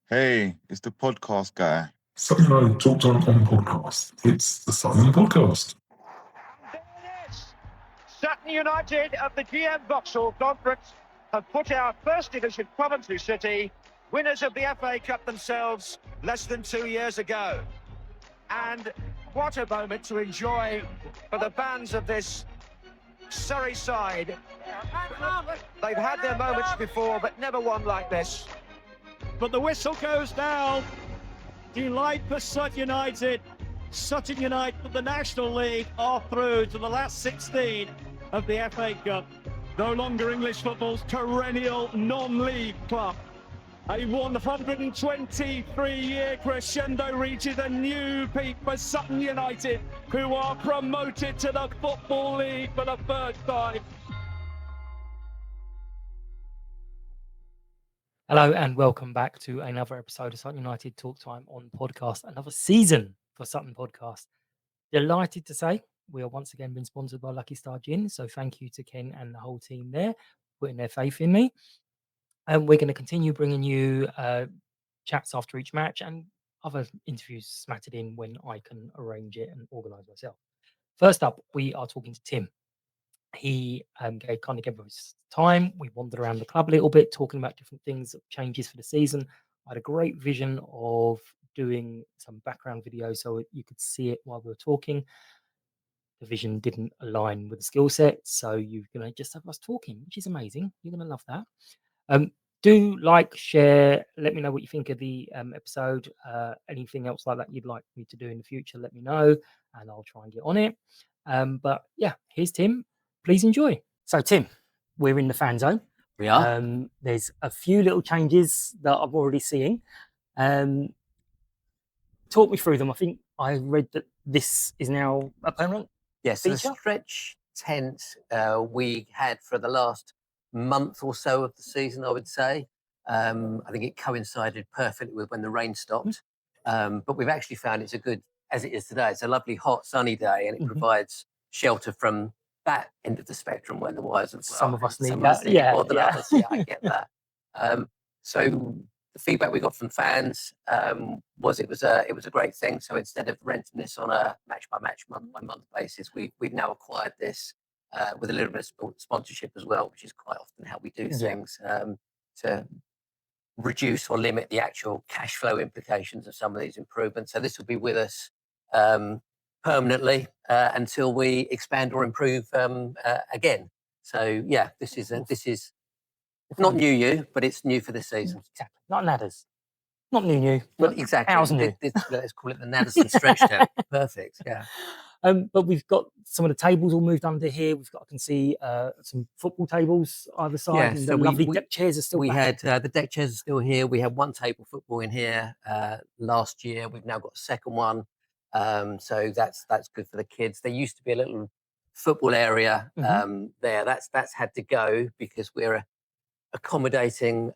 Hey, it's the podcast guy. Sutton United Talk Time on podcast. It's the Sutton Podcast. There it is. Sutton United of the GM Vauxhall Conference have put out First Division Coventry City, winners of the FA Cup themselves less than 2 years ago. And what a moment to enjoy for the fans of this Surrey side. They've had their moments before, but never one like this. But the whistle goes now. Delight for Sutton United. Sutton United of the National League are through to the last 16 of the FA Cup. No longer English football's perennial non-league club. A 123-year crescendo reaches a new peak for Sutton United, who are promoted to the Football League for the first time. Hello and welcome back to another episode of Sutton United Talk Time on podcast, another season for Sutton Podcast. Delighted to say we are once again been sponsored by Lucky Star Gin, so thank you to Ken and the whole team there putting their faith in me. And we're going to continue bringing you chats after each match and other interviews smattered in when I can arrange it and organise myself. First up, we are talking to Tim. He gave us time. We wandered around the club a little bit, talking about different things, changes for the season. I had a great vision of doing some background video so you could see it while we were talking. The vision didn't align with the skill set, so you're going to just have us talking, which is amazing. You're going to love that. Do like, share, let me know what you think of the episode. Anything else like that you'd like me to do in the future, let me know, and I'll try and get on it. But yeah, here's Tim. Please enjoy. So, Tim, we're in the fan zone. We are. There's a few little changes that I'm already seeing. Talk me through them. I think I read that this is now a permanent Yes, the feature? stretch tent we had for the last month or so of the season, I would say. I think it coincided perfectly with when the rain stopped. But we've actually found it's a good, as it is today, it's a lovely hot sunny day and it provides shelter from that end of the spectrum when the wires are Some of us need that. more than others. Yeah, I get that. So the feedback we got from fans was it was a great thing. So instead of renting this on a match by match, month by month basis, we've now acquired this with a little bit of sponsorship as well, which is quite often how we do things to reduce or limit the actual cash flow implications of some of these improvements. So this will be with us permanently until we expand or improve again. So yeah, this is not new, but it's new for this season. Exactly. Not Nadders. Not new. But exactly. Ours new. Let's call it the Naddison stretch tent. Perfect. Yeah. But we've got some of the tables all moved under here. I can see some football tables either side. Yeah, and so the lovely deck chairs are still We back. had the deck chairs are still here. We had one table football in here last year. We've now got a second one. So that's good for the kids. There used to be a little football area there. That's had to go because we're accommodating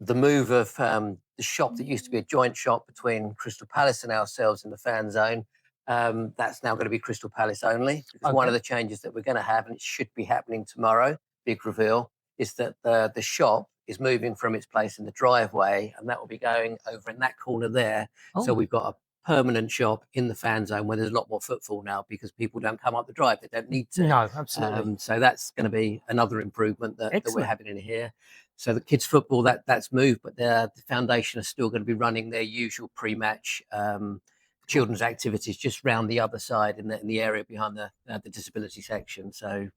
the move of the shop that used to be a joint shop between Crystal Palace and ourselves in the fan zone. That's now going to be Crystal Palace only. Because one of the changes that we're going to have, and it should be happening tomorrow, big reveal, is that the shop is moving from its place in the driveway, and that will be going over in that corner there. So we've got a permanent shop in the fan zone where there's a lot more footfall now because people don't come up the drive. They don't need to. No, absolutely. So that's going to be another improvement that we're having in here. So the kids' football, that's moved, but the foundation are still going to be running their usual pre-match children's activities just round the other side in the area behind the disability section. So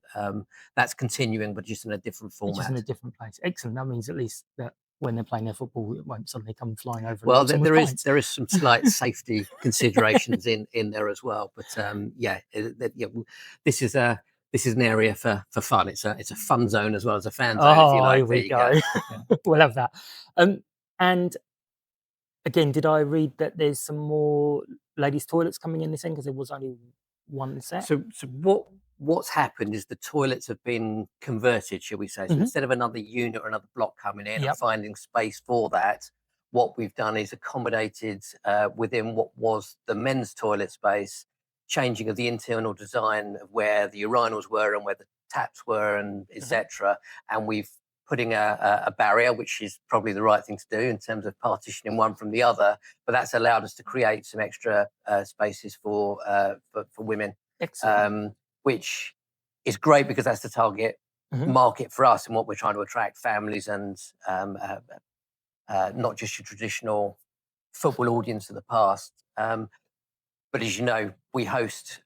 that's continuing, but just in a different format. Just in a different place. Excellent. That means at least that when they're playing their football, it won't suddenly come flying over. Well, there is some slight safety considerations in there as well. But this is an area for fun. It's a fun zone as well as a fan zone. If you like. Here we go. We'll have that. And again, did I read that there's some more ladies' toilets coming in this end because there was only one set? So what's happened is the toilets have been converted, shall we say? So instead of another unit or another block coming in and finding space for that, what we've done is accommodated within what was the men's toilet space, changing of the internal design of where the urinals were and where the taps were and etc. And we've putting a barrier, which is probably the right thing to do in terms of partitioning one from the other. But that's allowed us to create some extra spaces for women, which is great because that's the target market for us and what we're trying to attract, families and not just your traditional football audience of the past. But as you know, we host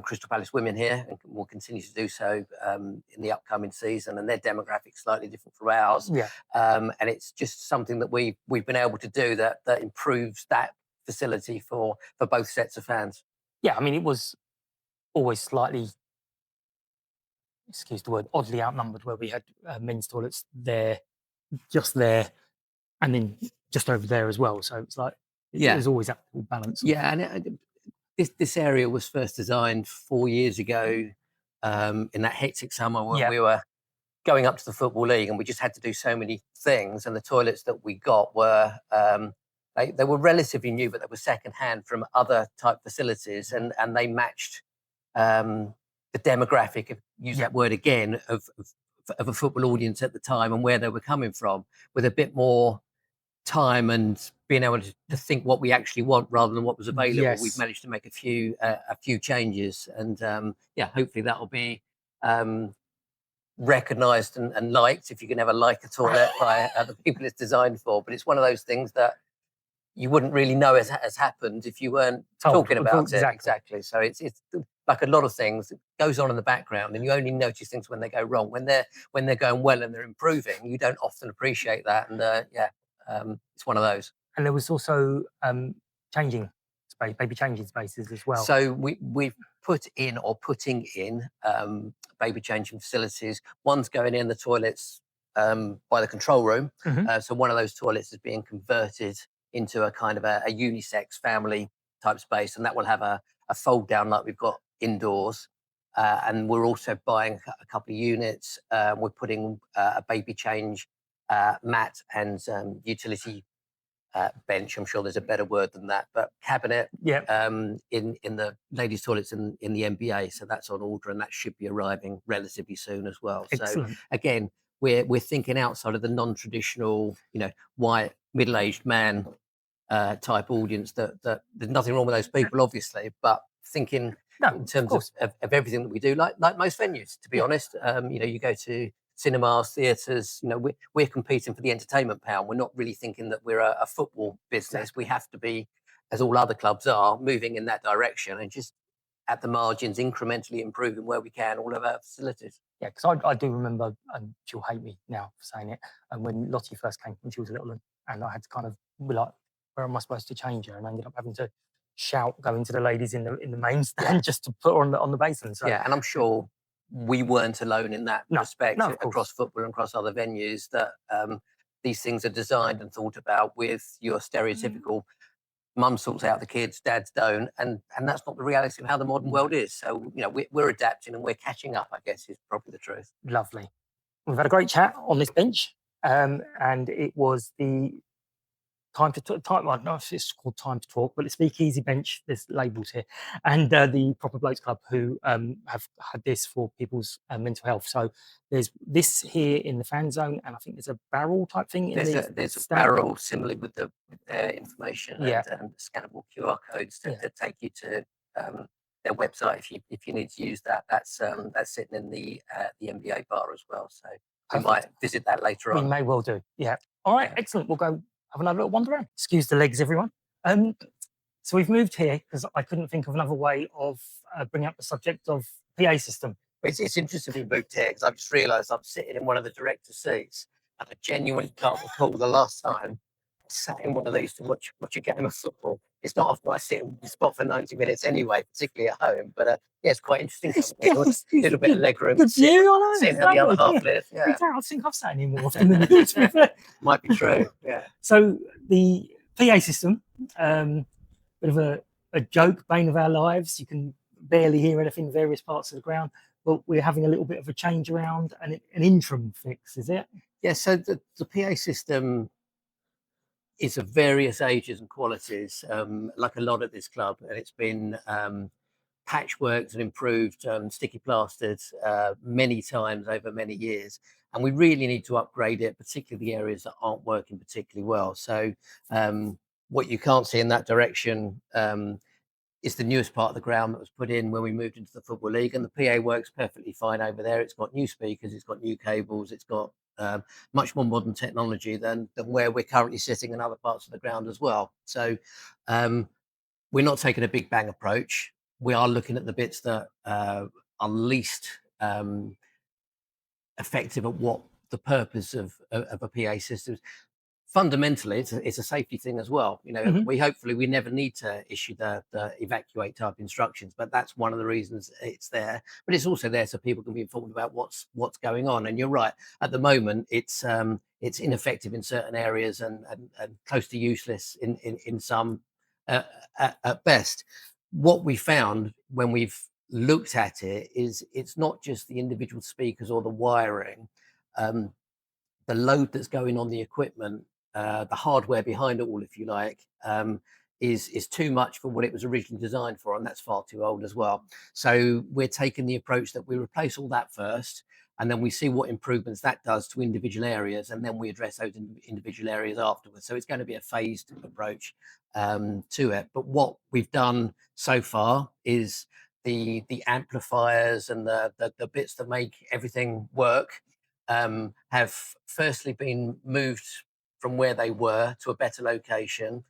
Crystal Palace women here and will continue to do so in the upcoming season, and their demographic slightly different from ours. And it's just something that we've been able to do that improves that facility for both sets of fans. Yeah, I mean, it was always slightly, excuse the word, oddly outnumbered, where we had men's toilets there, just there, and then just over there as well. So it's like, there's always that balance. Yeah, and this area was first designed 4 years ago in that hectic summer when we were going up to the Football League, and we just had to do so many things. And the toilets that we got were they were relatively new, but they were second-hand from other type facilities, and they matched the demographic, if use that word again, of a football audience at the time and where they were coming from, with a bit more time and being able to think what we actually want rather than what was available. We've managed to make a few changes, and hopefully that will be recognised and liked, if you can ever like a toilet, by the people it's designed for. But it's one of those things that you wouldn't really know has happened if you weren't talking about it. Exactly. So it's like a lot of things, it goes on in the background, and you only notice things when they go wrong. When they're going well and they're improving, you don't often appreciate that. And it's one of those. And there was also changing spaces as well. So we've putting in baby changing facilities. One's going in the toilets by the control room. So one of those toilets is being converted into a kind of a unisex family type space, and that will have a fold down like we've got indoors. And we're also buying a couple of units. We're putting a baby change mat and utility bench. I'm sure there's a better word than that, but cabinet in the ladies' toilets in the NBA. So that's on order, and that should be arriving relatively soon as well. Excellent. So again, we're thinking outside of the non-traditional, white middle-aged man type audience. That there's nothing wrong with those people, obviously, but thinking in terms of everything that we do, like most venues, to be honest. You go to cinemas, theatres, we're competing for the entertainment pound. We're not really thinking that we're a football business. We have to be, as all other clubs are, moving in that direction and just at the margins incrementally improving where we can all of our facilities. Yeah, because I do remember, and she'll hate me now for saying it, and when Lottie first came when she was little, and I had to kind of be like, where am I supposed to change her? And I ended up having to shout going to the ladies in the main stand just to put her on the basin. So and I'm sure we weren't alone in that respect across football and across other venues, that these things are designed and thought about with your stereotypical mum sorts out the kids, dads don't, and that's not the reality of how the modern world is. So we're adapting and we're catching up, I guess, is probably the truth. Lovely. We've had a great chat on this bench, and it was the time to talk. I don't know if it's called Time to Talk, but the Speakeasy bench, there's labels here, and the Proper Blokes Club, who have had this for people's mental health. So there's this here in the fan zone, and I think there's a barrel type thing in there's a barrel similarly with the information and scannable QR codes to take you to their website if you need to use that. That's sitting in the NBA bar as well. So we might visit that later on. We may well do. Yeah. All right. Excellent. We'll go have another little wander around. Excuse the legs, everyone. So we've moved here because I couldn't think of another way of bringing up the subject of PA system. It's interesting we moved here because I've just realised I'm sitting in one of the director's seats, and I genuinely can't recall the last time I sat in one of these to watch a game of football. It's not often I sit in the spot for 90 minutes anyway, particularly at home. But it's quite interesting. A little bit of leg room. Good view, I know. Seeing how the other half live. Yeah. I think I've sat in more often than you. Might be true. Yeah. So the PA system, bit of a joke, bane of our lives. You can barely hear anything in various parts of the ground, but we're having a little bit of a change around and an interim fix, is it? Yeah. So the PA system is of various ages and qualities, like a lot at this club, and it's been patchworked and improved, sticky plastered many times over many years. And we really need to upgrade it, particularly the areas that aren't working particularly well. So what you can't see in that direction is the newest part of the ground that was put in when we moved into the Football League, and the PA works perfectly fine over there. It's got new speakers, it's got new cables, it's got much more modern technology than where we're currently sitting in other parts of the ground as well. So we're not taking a big bang approach. We are looking at the bits that are least effective at what the purpose of a PA system is. Fundamentally, it's a safety thing as well. You know, we hopefully we never need to issue the evacuate type instructions, but that's one of the reasons it's there. But it's also there so people can be informed about what's going on. And you're right, at the moment it's ineffective in certain areas and close to useless in some at best. What we found when we've looked at it is it's not just the individual speakers or the wiring, the load that's going on the equipment, the hardware behind it all, if you like, is too much for what it was originally designed for, and that's far too old as well. So we're taking the approach that we replace all that first, and then we see what improvements that does to individual areas, and then we address those individual areas afterwards. So it's going to be a phased approach to it. But what we've done so far is the amplifiers and the bits that make everything work have firstly been moved from where they were to a better location.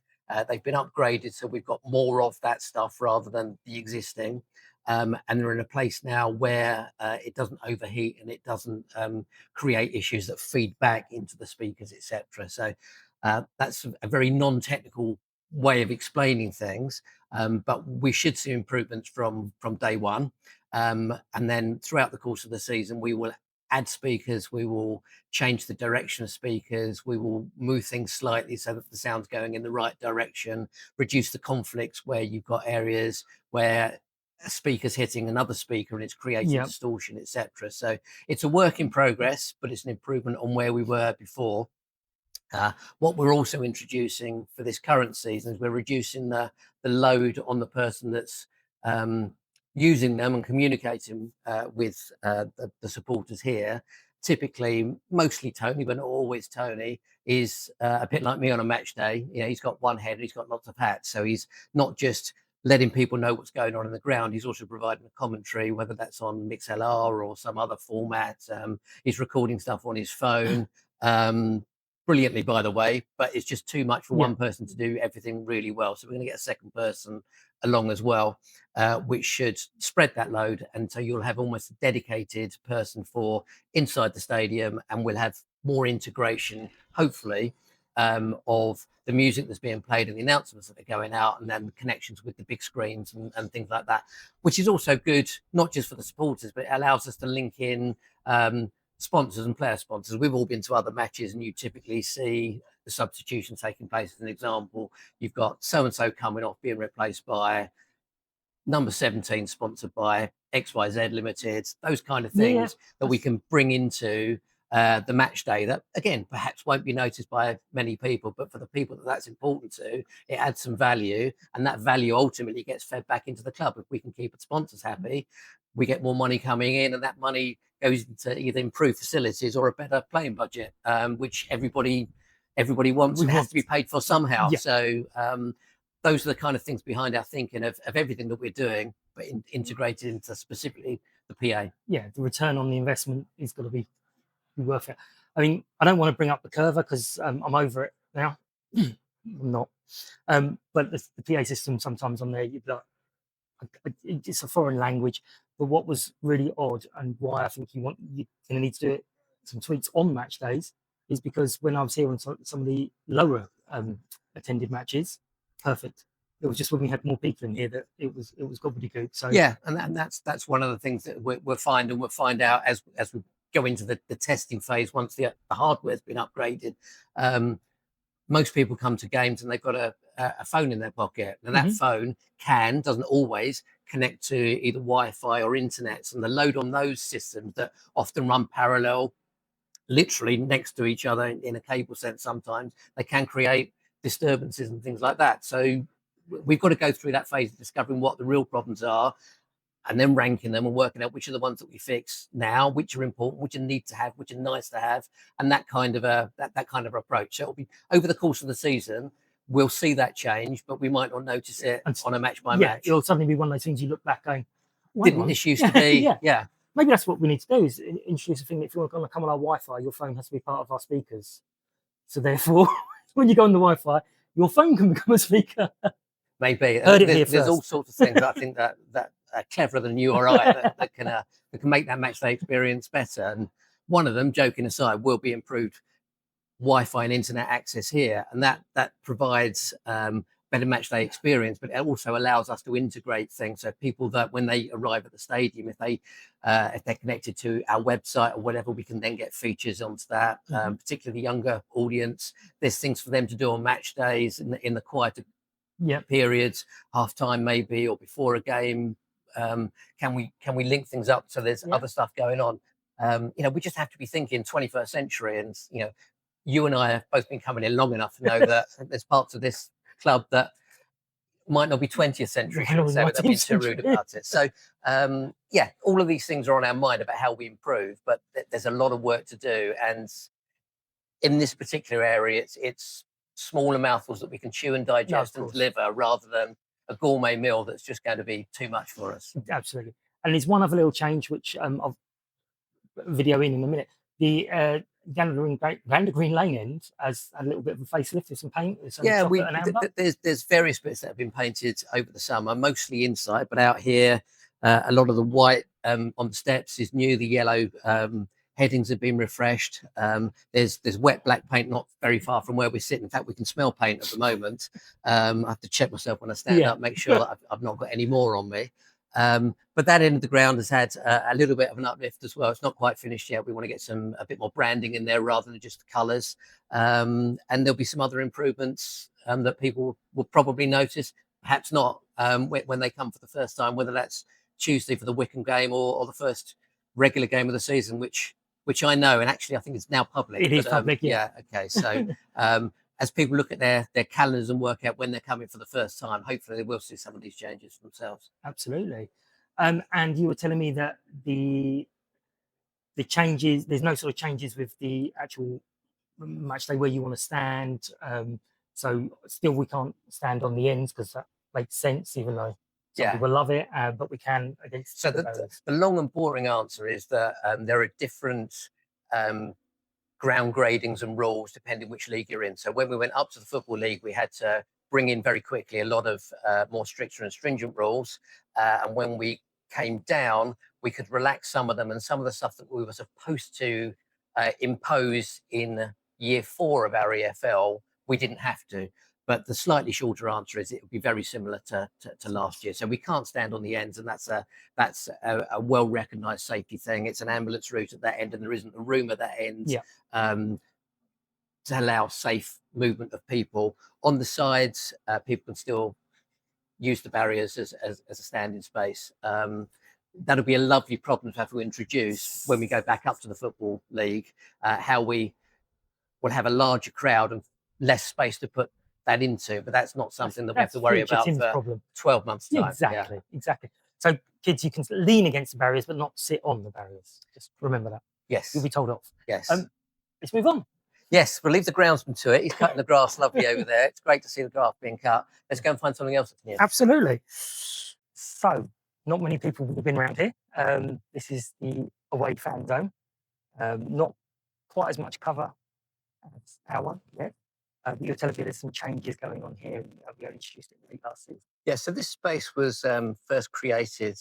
They've been upgraded, so we've got more of that stuff rather than the existing. And they're in a place now where it doesn't overheat and it doesn't create issues that feed back into the speakers, etc. So that's a very non-technical way of explaining things, but we should see improvements from day one. And then throughout the course of the season, we will add speakers, we will change the direction of speakers, we will move things slightly so that the sound's going in the right direction, reduce the conflicts where you've got areas where a speaker's hitting another speaker and it's creating distortion, etc. So it's a work in progress, but it's an improvement on where we were before. What we're also introducing for this current season is we're reducing the load on the person that's using them and communicating with the supporters here. Typically, mostly Tony, but not always Tony, is a bit like me on a match day. You know, he's got one head and he's got lots of hats. So he's not just letting people know what's going on in the ground. He's also providing a commentary, whether that's on MixLR or some other format. He's recording stuff on his phone. Brilliantly, by the way, but it's just too much for one person to do everything really well. So we're going to get a second person along as well, which should spread that load. And so you'll have almost a dedicated person for inside the stadium, and we'll have more integration, hopefully, of the music that's being played and the announcements that are going out, and then the connections with the big screens and things like that, which is also good, not just for the supporters, but it allows us to link in sponsors and player sponsors. We've all been to other matches and you typically see the substitution taking place. As an example, you've got so-and-so coming off being replaced by number 17 sponsored by XYZ Limited, those kind of things that we can bring into the match day that, again, perhaps won't be noticed by many people, but for the people that that's important to, it adds some value, and that value ultimately gets fed back into the club. If we can keep the sponsors happy, we get more money coming in, and that money goes into either improved facilities or a better playing budget, which everybody wants and has to be paid for somehow. So those are the kind of things behind our thinking of everything that we're doing, but integrated into specifically the PA. Yeah, the return on the investment is going to be worth it. I mean, I don't want to bring up the curve because I'm over it now. I'm not. But the PA system sometimes on there, you'd be like, it's a foreign language. But what was really odd, and why I think you're going to need to do it, some tweaks on match days, is because when I was here on some of the lower attended matches, perfect. It was just when we had more people in here that it was gobbledygook. So yeah, and that's one of the things that we'll find, and we'll find out as we go into the testing phase once the hardware's been upgraded. Most people come to games and they've got a phone in their pocket, and that phone doesn't always connect to either Wi-Fi or internet, and the load on those systems that often run parallel, literally next to each other in a cable sense, sometimes they can create disturbances and things like that. So we've got to go through that phase of discovering what the real problems are, and then ranking them and working out which are the ones that we fix now, which are important, which are need to have, which are nice to have, and that kind of approach. So it'll be over the course of the season. We'll see that change, but we might not notice it on a match by match. It'll suddenly be one of those things you look back going, didn't this used to be? Yeah. Maybe that's what we need to do, is introduce a thing that if you're going to come on our Wi-Fi, your phone has to be part of our speakers. So therefore, when you go on the Wi-Fi, your phone can become a speaker. Maybe. There's all sorts of things that I think that are cleverer than you or I that can make that matchday experience better. And one of them, joking aside, will be improved Wi-Fi and internet access here, and that provides better matchday experience, but it also allows us to integrate things. So people that when they arrive at the stadium, if they're connected to our website or whatever, we can then get features onto that. Particularly the younger audience, there's things for them to do on match days in the quieter periods, half time maybe, or before a game. Can we link things up so there's other stuff going on? We just have to be thinking 21st century, and you and I have both been coming in long enough to know that there's parts of this club that might not be 20th century, without being too rude about it. So, all of these things are on our mind about how we improve, but there's a lot of work to do. And in this particular area, it's smaller mouthfuls that we can chew and digest and deliver, rather than a gourmet meal that's just going to be too much for us. Absolutely. And there's one other little change, which I'll video in a minute. The Gander Green Lane end has a little bit of a facelift with some paint. There's various bits that have been painted over the summer, mostly inside, but out here, a lot of the white on the steps is new. The yellow headings have been refreshed. There's wet black paint not very far from where we're sitting. In fact, we can smell paint at the moment. I have to check myself when I stand up, make sure that I've not got any more on me. But that end of the ground has had a little bit of an uplift as well. It's not quite finished yet. We want to get a bit more branding in there rather than just the colours. And there'll be some other improvements that people will probably notice, perhaps not when they come for the first time, whether that's Tuesday for the Wycombe game or the first regular game of the season, which I know, and actually I think it's now public. It is public, yeah. Okay, so as people look at their calendars and work out when they're coming for the first time, hopefully they will see some of these changes for themselves. Absolutely. And you were telling me that the changes, there's no sort of changes with the actual match day where you want to stand. So still we can't stand on the ends, because that makes sense, even though some people love it, but we can against. So the long and boring answer is that there are different ground gradings and rules depending which league you're in. So when we went up to the Football League, we had to bring in very quickly a lot of more stricter and stringent rules. And when we came down, we could relax some of them, and some of the stuff that we were supposed to impose in year 4 of our EFL, we didn't have to. But the slightly shorter answer is it would be very similar to last year. So we can't stand on the ends, and that's a well-recognised safety thing. It's an ambulance route at that end, and there isn't a room at that end to allow safe movement of people. On the sides, people can still use the barriers as a standing space. That'll be a lovely problem to have to introduce when we go back up to the Football League, how we will have a larger crowd and less space to put that into, but that's not something that we have to worry about for 12 months time. Exactly. So kids, you can lean against the barriers but not sit on the barriers. Just remember that. Yes. You'll be told off. Yes. Let's move on. Yes, we'll leave the groundsman to it. He's cutting the grass lovely over there. It's great to see the grass being cut. Let's go and find something else that's new. Absolutely. So not many people would have been around here. This is the away fan zone. Not quite as much cover as our one yet. You're telling me there's some changes going on here. We introduced it late last season. Yeah, so this space was first created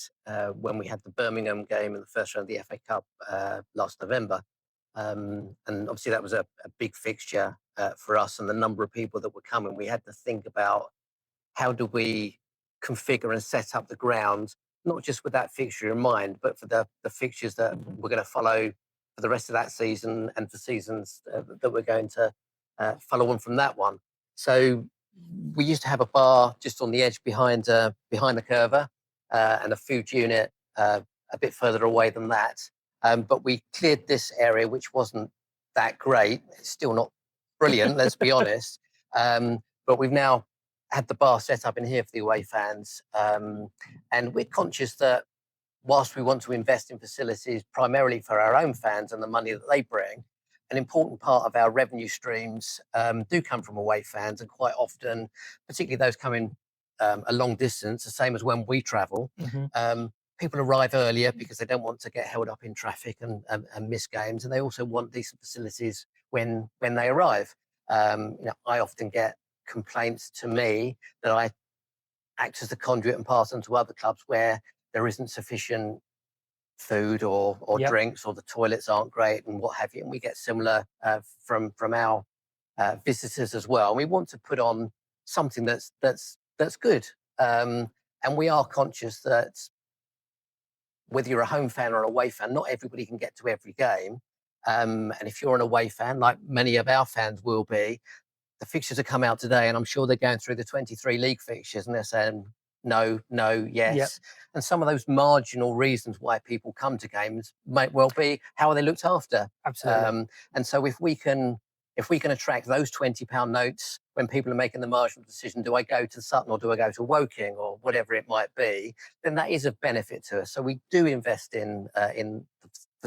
when we had the Birmingham game in the first round of the FA Cup last November. And obviously that was a big fixture for us, and the number of people that were coming. We had to think about how do we configure and set up the ground, not just with that fixture in mind, but for the fixtures that we're going to follow for the rest of that season and for seasons that we're going to follow on from that one. So we used to have a bar just on the edge behind the curver and a food unit a bit further away than that. But we cleared this area, which wasn't that great. It's still not brilliant, let's be honest. But we've now had the bar set up in here for the away fans. And we're conscious that whilst we want to invest in facilities primarily for our own fans and the money that they bring, an important part of our revenue streams do come from away fans, and quite often, particularly those coming a long distance, the same as when we travel, people arrive earlier because they don't want to get held up in traffic and miss games, and they also want decent facilities when they arrive. I often get complaints to me that I act as the conduit and pass on to other clubs where there isn't sufficient food or drinks, or the toilets aren't great and what have you. And we get similar from our visitors as well. And we want to put on something that's good. And we are conscious that whether you're a home fan or an away fan, not everybody can get to every game. And if you're an away fan, like many of our fans will be, the fixtures have come out today, and I'm sure they're going through the 23 league fixtures, and they're saying no, yes. And some of those marginal reasons why people come to games might well be, how are they looked after? Absolutely. And so if we can attract those £20 notes when people are making the marginal decision, do I go to Sutton or do I go to Woking or whatever it might be, then that is of benefit to us. So we do invest in the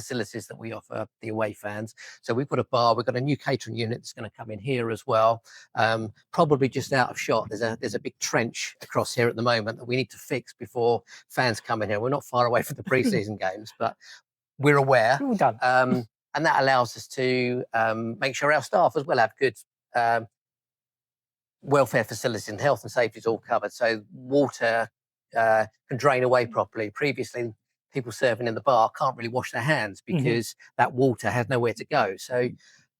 facilities that we offer the away fans. So we've got a bar, we've got a new catering unit that's going to come in here as well. Probably just out of shot. There's a big trench across here at the moment that we need to fix before fans come in here. We're not far away from the pre-season games, but we're aware. All done. And that allows us to make sure our staff as well have good welfare facilities, and health and safety is all covered. So water can drain away properly. Previously, people serving in the bar can't really wash their hands because that water has nowhere to go. So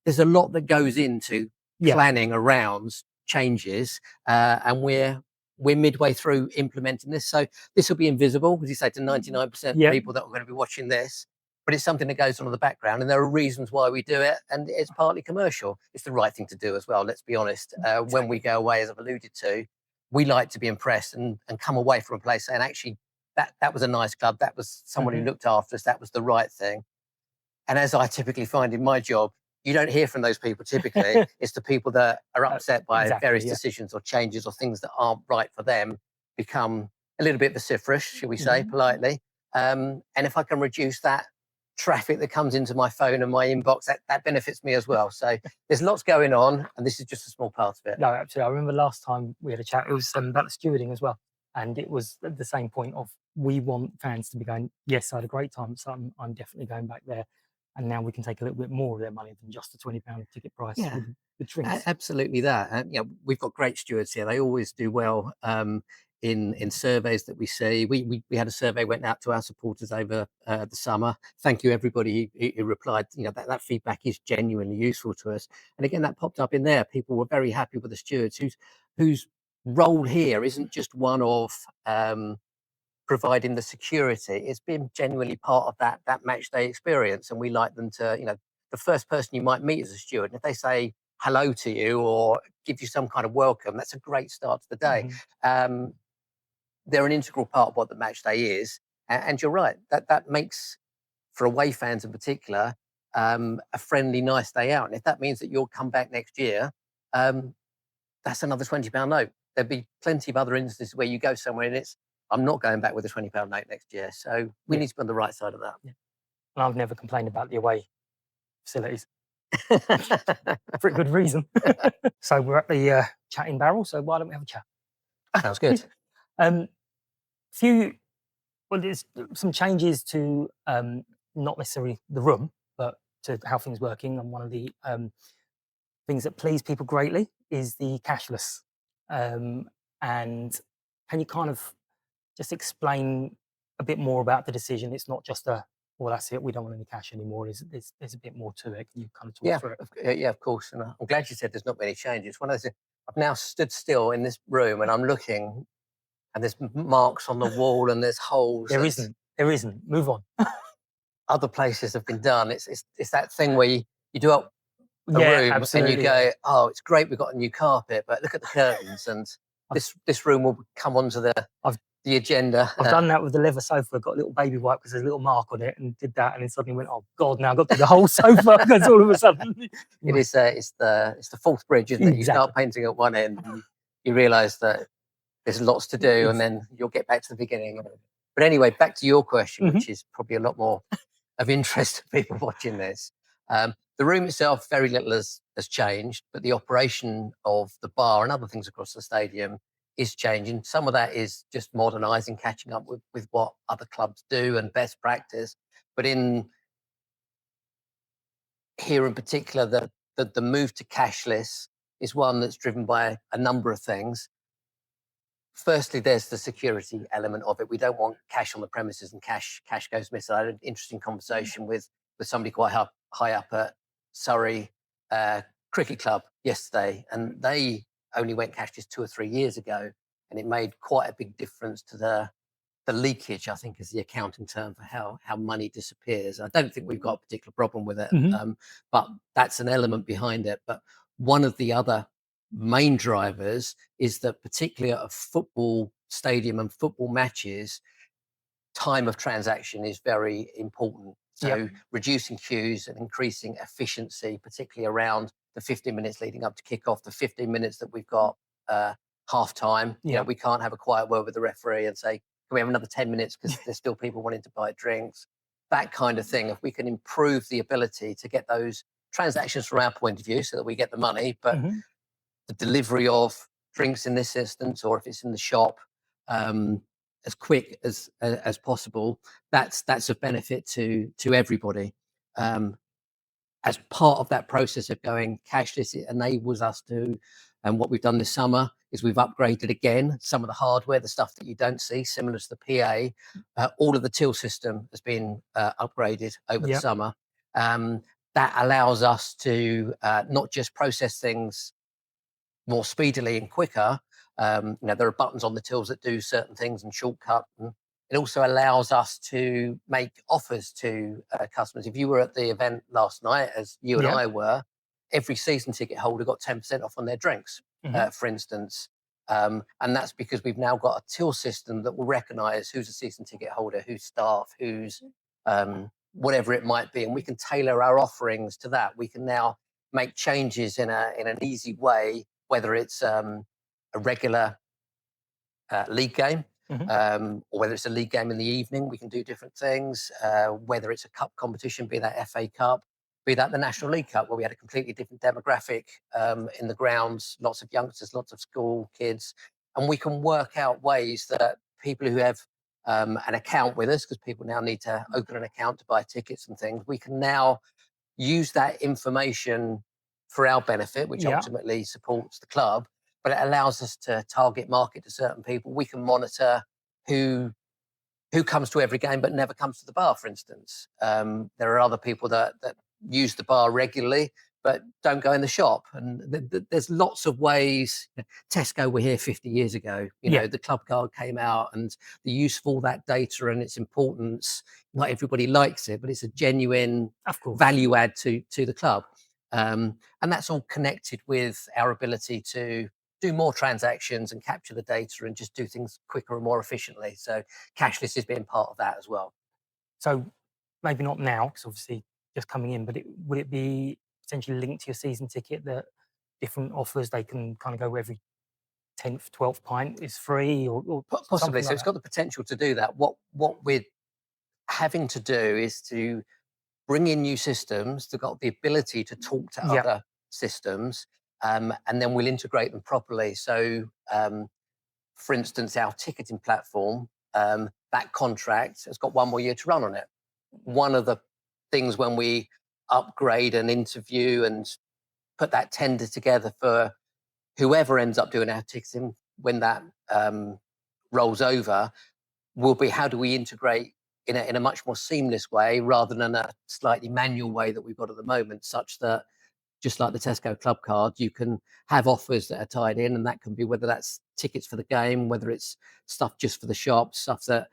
there's a lot that goes into planning around changes, and we're midway through implementing this. So this will be invisible, as you say, to 99% of people that are going to be watching this. But it's something that goes on in the background, and there are reasons why we do it, and it's partly commercial. It's the right thing to do as well, let's be honest. When we go away, as I've alluded to, we like to be impressed and come away from a place saying, actually, that was a nice club, that was someone who looked after us, that was the right thing. And as I typically find in my job, you don't hear from those people typically. It's the people that are upset by various decisions or changes or things that aren't right for them become a little bit vociferous, shall we say, politely. And if I can reduce that traffic that comes into my phone and my inbox, that benefits me as well. So there's lots going on, and this is just a small part of it. No, absolutely. I remember last time we had a chat, it was about the stewarding as well. And it was the same point of, we want fans to be going, yes, I had a great time at Sutton, I'm definitely going back there. And now we can take a little bit more of their money than just the £20 ticket price with the drinks. Absolutely that. And we've got great stewards here. They always do well in surveys that we see. We had a survey went out to our supporters over the summer. Thank you, everybody who replied. That feedback is genuinely useful to us. And again, that popped up in there. People were very happy with the stewards whose role here isn't just one of providing the security. It's been genuinely part of that match day experience, and we like them to, the first person you might meet as a steward, and if they say hello to you or give you some kind of welcome, that's a great start to the day. They're an integral part of what the match day is, and you're right, that makes, for away fans in particular, a friendly, nice day out. And if that means that you'll come back next year, that's another £20 note. There'd be plenty of other instances where you go somewhere and I'm not going back with a £20 note next year. So we need to be on the right side of that. And I've never complained about the away facilities for a good reason. So we're at the chatting barrel. So why don't we have a chat? Sounds good. There's some changes to not necessarily the room, but to how things are working. And one of the things that please people greatly is the cashless. And can you kind of just explain a bit more about the decision? It's not just well, that's it, we don't want any cash anymore. There's a bit more to it. Can you kind of talk through it? Yeah, of course. And I'm glad you said there's not many changes. One of those, I've now stood still in this room and I'm looking, and there's marks on the wall and there's holes. There isn't. Move on. Other places have been done. It's that thing where you do up a room absolutely, and you go, oh, it's great, we've got a new carpet, but look at the curtains, and this room will come onto the agenda. I've done that with the leather sofa. Got a little baby wipe because there's a little mark on it, and did that, and then suddenly went, oh God, now I've got to do the whole sofa because all of a sudden it's the fourth bridge, isn't it? You start painting at one end, and you realise that there's lots to do, and then you'll get back to the beginning. But anyway, back to your question, Mhm. which is probably a lot more of interest to people watching this. The room itself, very little has changed, but the operation of the bar and other things across the stadium is changing. Some of that is just modernising, catching up with what other clubs do and best practice. But in here in particular, the move to cashless is one that's driven by a number of things. Firstly, there's the security element of it. We don't want cash on the premises and cash goes missing. I had an interesting conversation with somebody quite high up at Surrey Cricket Club yesterday, and they only went cashless 2 or 3 years ago, and it made quite a big difference to the leakage, I think, is the accounting term for how money disappears. I don't think we've got a particular problem with it, but that's an element behind it. But one of the other main drivers is that, particularly at a football stadium and football matches, time of transaction is very important. So reducing queues and increasing efficiency, particularly around the 15 minutes leading up to kick-off, the 15 minutes that we've got half time. You know, we can't have a quiet word with the referee and say, can we have another 10 minutes because there's still people wanting to buy drinks? That kind of thing. If we can improve the ability to get those transactions from our point of view so that we get the money, but the delivery of drinks in this instance, or if it's in the shop, as quick as possible, that's a benefit to everybody. As part of that process of going cashless, it enables us to, and what we've done this summer is we've upgraded again some of the hardware, the stuff that you don't see, similar to the PA. All of the till system has been upgraded over the summer. That allows us to not just process things more speedily and quicker. You know, there are buttons on the tills that do certain things and shortcut. And it also allows us to make offers to customers. If you were at the event last night, as you and I were, every season ticket holder got 10% off on their drinks, for instance. And that's because we've now got a till system that will recognise who's a season ticket holder, who's staff, who's whatever it might be, and we can tailor our offerings to that. We can now make changes in an easy way, whether it's a regular league game, or whether it's a league game in the evening. We can do different things, whether it's a cup competition, be that FA Cup, be that the National League Cup, where we had a completely different demographic in the grounds, lots of youngsters, lots of school kids. And we can work out ways that people who have an account with us, because people now need to open an account to buy tickets and things, we can now use that information for our benefit, which ultimately supports the club, but it allows us to target market to certain people. We can monitor who comes to every game but never comes to the bar, for instance. There are other people that use the bar regularly but don't go in the shop. And there's lots of ways. Tesco were here 50 years ago. You know, the club card came out, and the use of all that data and its importance, not everybody likes it, but it's a genuine value add to the club. And that's all connected with our ability to do more transactions and capture the data and just do things quicker and more efficiently. So cashless has been part of that as well. So maybe not now, because obviously just coming in, but would it be potentially linked to your season ticket, that different offers, they can kind of go every 10th, 12th pint is free, or possibly? So like it's got the potential to do that. What we're having to do is to bring in new systems that got the ability to talk to other systems, and then we'll integrate them properly. So, for instance, our ticketing platform, that contract has got 1 more year to run on it. One of the things when we upgrade and interview and put that tender together for whoever ends up doing our ticketing when that rolls over, will be how do we integrate in a much more seamless way rather than a slightly manual way that we've got at the moment, such that just like the Tesco club card, you can have offers that are tied in, and that can be whether that's tickets for the game, whether it's stuff just for the shop, stuff that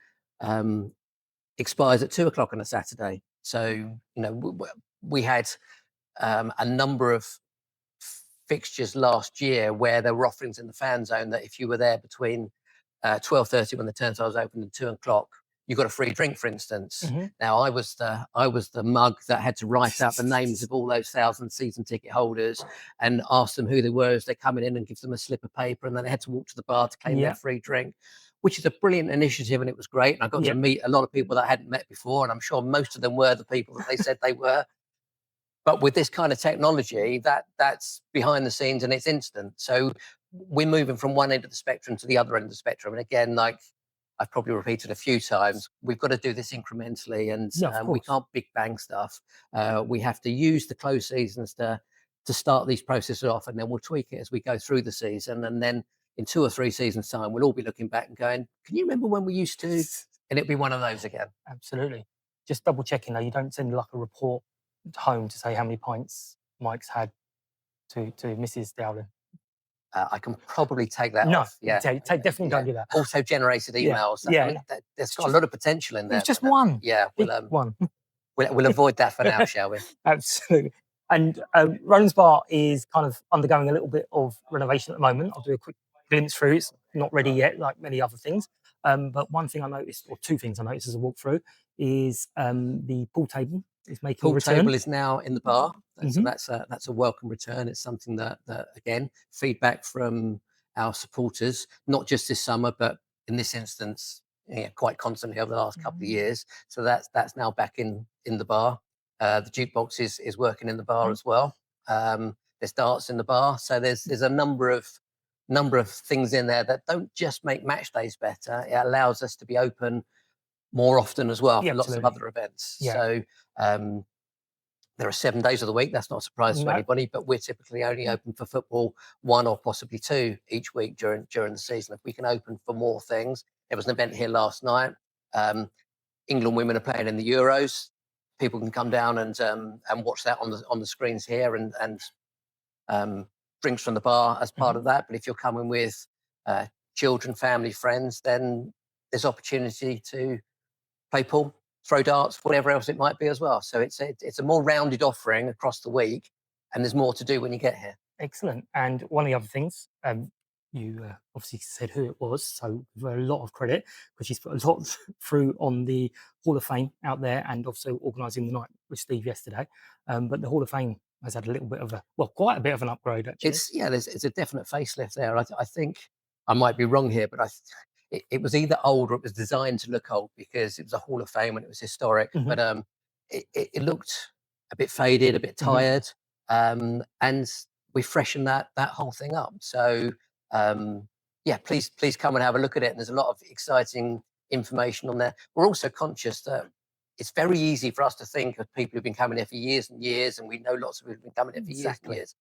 expires at 2 o'clock on a Saturday. So, you know, we had a number of fixtures last year where there were offerings in the fan zone that if you were there between 12:30 when the turnstiles opened and 2 o'clock, you got a free drink, for instance. Mhm. Now, I was the mug that had to write out the names of all those 1,000 season ticket holders and ask them who they were as they're coming in and give them a slip of paper, and then they had to walk to the bar to claim Yeah. their free drink, which is a brilliant initiative, and it was great. And I got Yeah. to meet a lot of people that I hadn't met before, and I'm sure most of them were the people that they said they were. But with this kind of technology, that's behind the scenes and it's instant. So we're moving from one end of the spectrum to the other end of the spectrum. And again, like I've probably repeated a few times, we've got to do this incrementally, and No, of we course. can't big bang stuff. We have to use the close seasons to start these processes off, and then we'll tweak it as we go through the season. And then in 2 or 3 seasons' time, we'll all be looking back and going, "Can you remember when we used to?" And it'll be one of those again. Absolutely. Just double checking though, you don't send like a report home to say how many pints Mike's had to Mrs. Dowling. I can probably take that No, off. Yeah, definitely don't do that. Auto-generated Yeah, emails. yeah. I mean, there's got a lot of potential in there. It's just but, one. Yeah, Big we'll, one. we'll avoid that for now, shall we? Absolutely. And Roland's Bar is kind of undergoing a little bit of renovation at the moment. I'll do a quick glimpse through. It's not ready yet, like many other things. But one thing I noticed, or 2 things I noticed as I walk through, is the pool table is making a Pool return. table is now in the bar. So Mhm. that's a welcome return. It's something that again, feedback from our supporters, not just this summer, but in this instance, quite constantly over the last couple of years. So that's now back in the bar. The jukebox is working in the bar as well. There's darts in the bar. So there's a number of things in there that don't just make match days better. It allows us to be open more often as well Yeah, for lots of absolutely. other events. Yeah. So there are 7 days of the week. That's not a surprise to No. anybody, but we're typically only open for football 1 or possibly 2 each week during the season. If we can open for more things, there was an event here last night. England women are playing in the Euros. People can come down and watch that on the screens here, and drinks from the bar as part of that. But if you're coming with children, family, friends, then there's opportunity to play pool, throw darts, whatever else it might be as well. So it's a more rounded offering across the week, and there's more to do when you get here. Excellent. And one of the other things, you obviously said who it was, so give her a lot of credit because she's put a lot through on the Hall of Fame out there, and also organising the night with Steve yesterday. But the Hall of Fame has had a little bit of quite a bit of an upgrade actually. It's a definite facelift there. I think I might be wrong here, but it was either old or it was designed to look old because it was a Hall of Fame and it was historic. But it looked a bit faded, a bit tired, and we freshened that whole thing up. So please come and have a look at it. And there's a lot of exciting information on there. We're also conscious that it's very easy for us to think of people who've been coming here for years and years, and we know lots of people who've been coming here for years and years.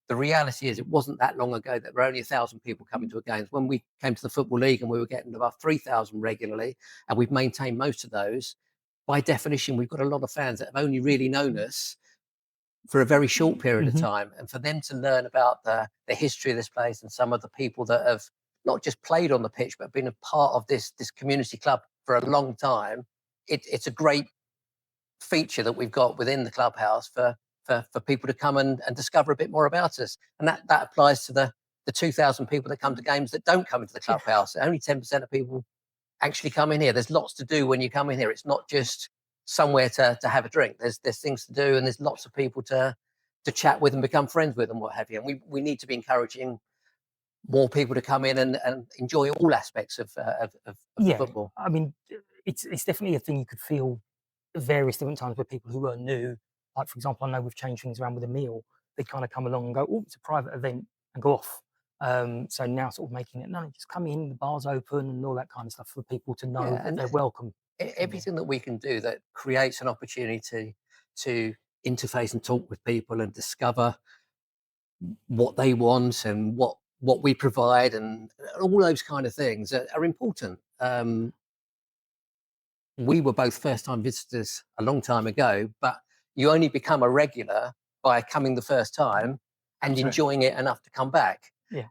The reality is it wasn't that long ago that there were only 1,000 people coming to a game. When we came to the Football League and we were getting above 3,000 regularly, and we've maintained most of those, by definition, we've got a lot of fans that have only really known us for a very short period of time. And for them to learn about the history of this place and some of the people that have not just played on the pitch, but been a part of this community club for a long time, it's a great feature that we've got within the clubhouse for people to come and discover a bit more about us. And that applies to the 2,000 people that come to games that don't come into the clubhouse. Only 10% of people actually come in here. There's lots to do when you come in here. It's not just somewhere to have a drink. There's things to do, and there's lots of people to chat with and become friends with and what have you. And we need to be encouraging more people to come in and enjoy all aspects of football. I mean, it's definitely a thing you could feel at various different times with people who are new. Like, for example, I know we've changed things around with a meal. They kind of come along and go, oh, it's a private event, and go off. So now sort of making it, no, just come in, the bar's open and all that kind of stuff for people to know that they're welcome. Everything that we can do that creates an opportunity to interface and talk with people and discover what they want and what we provide and all those kind of things are important. We were both first-time visitors a long time ago, but you only become a regular by coming the first time and enjoying it enough to come back. Yeah.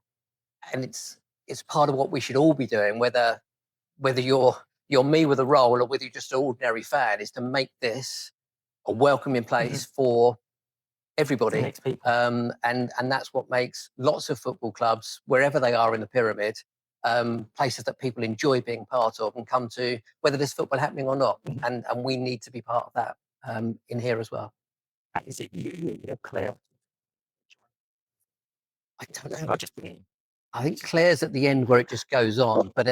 And it's part of what we should all be doing, whether you're me with a role or whether you're just an ordinary fan, is to make this a welcoming place for everybody. Next people. And that's what makes lots of football clubs, wherever they are in the pyramid, places that people enjoy being part of and come to, whether there's football happening or not. And we need to be part of that in here as well. Is it really clear? I don't know. I think Claire's at the end where it just goes on, but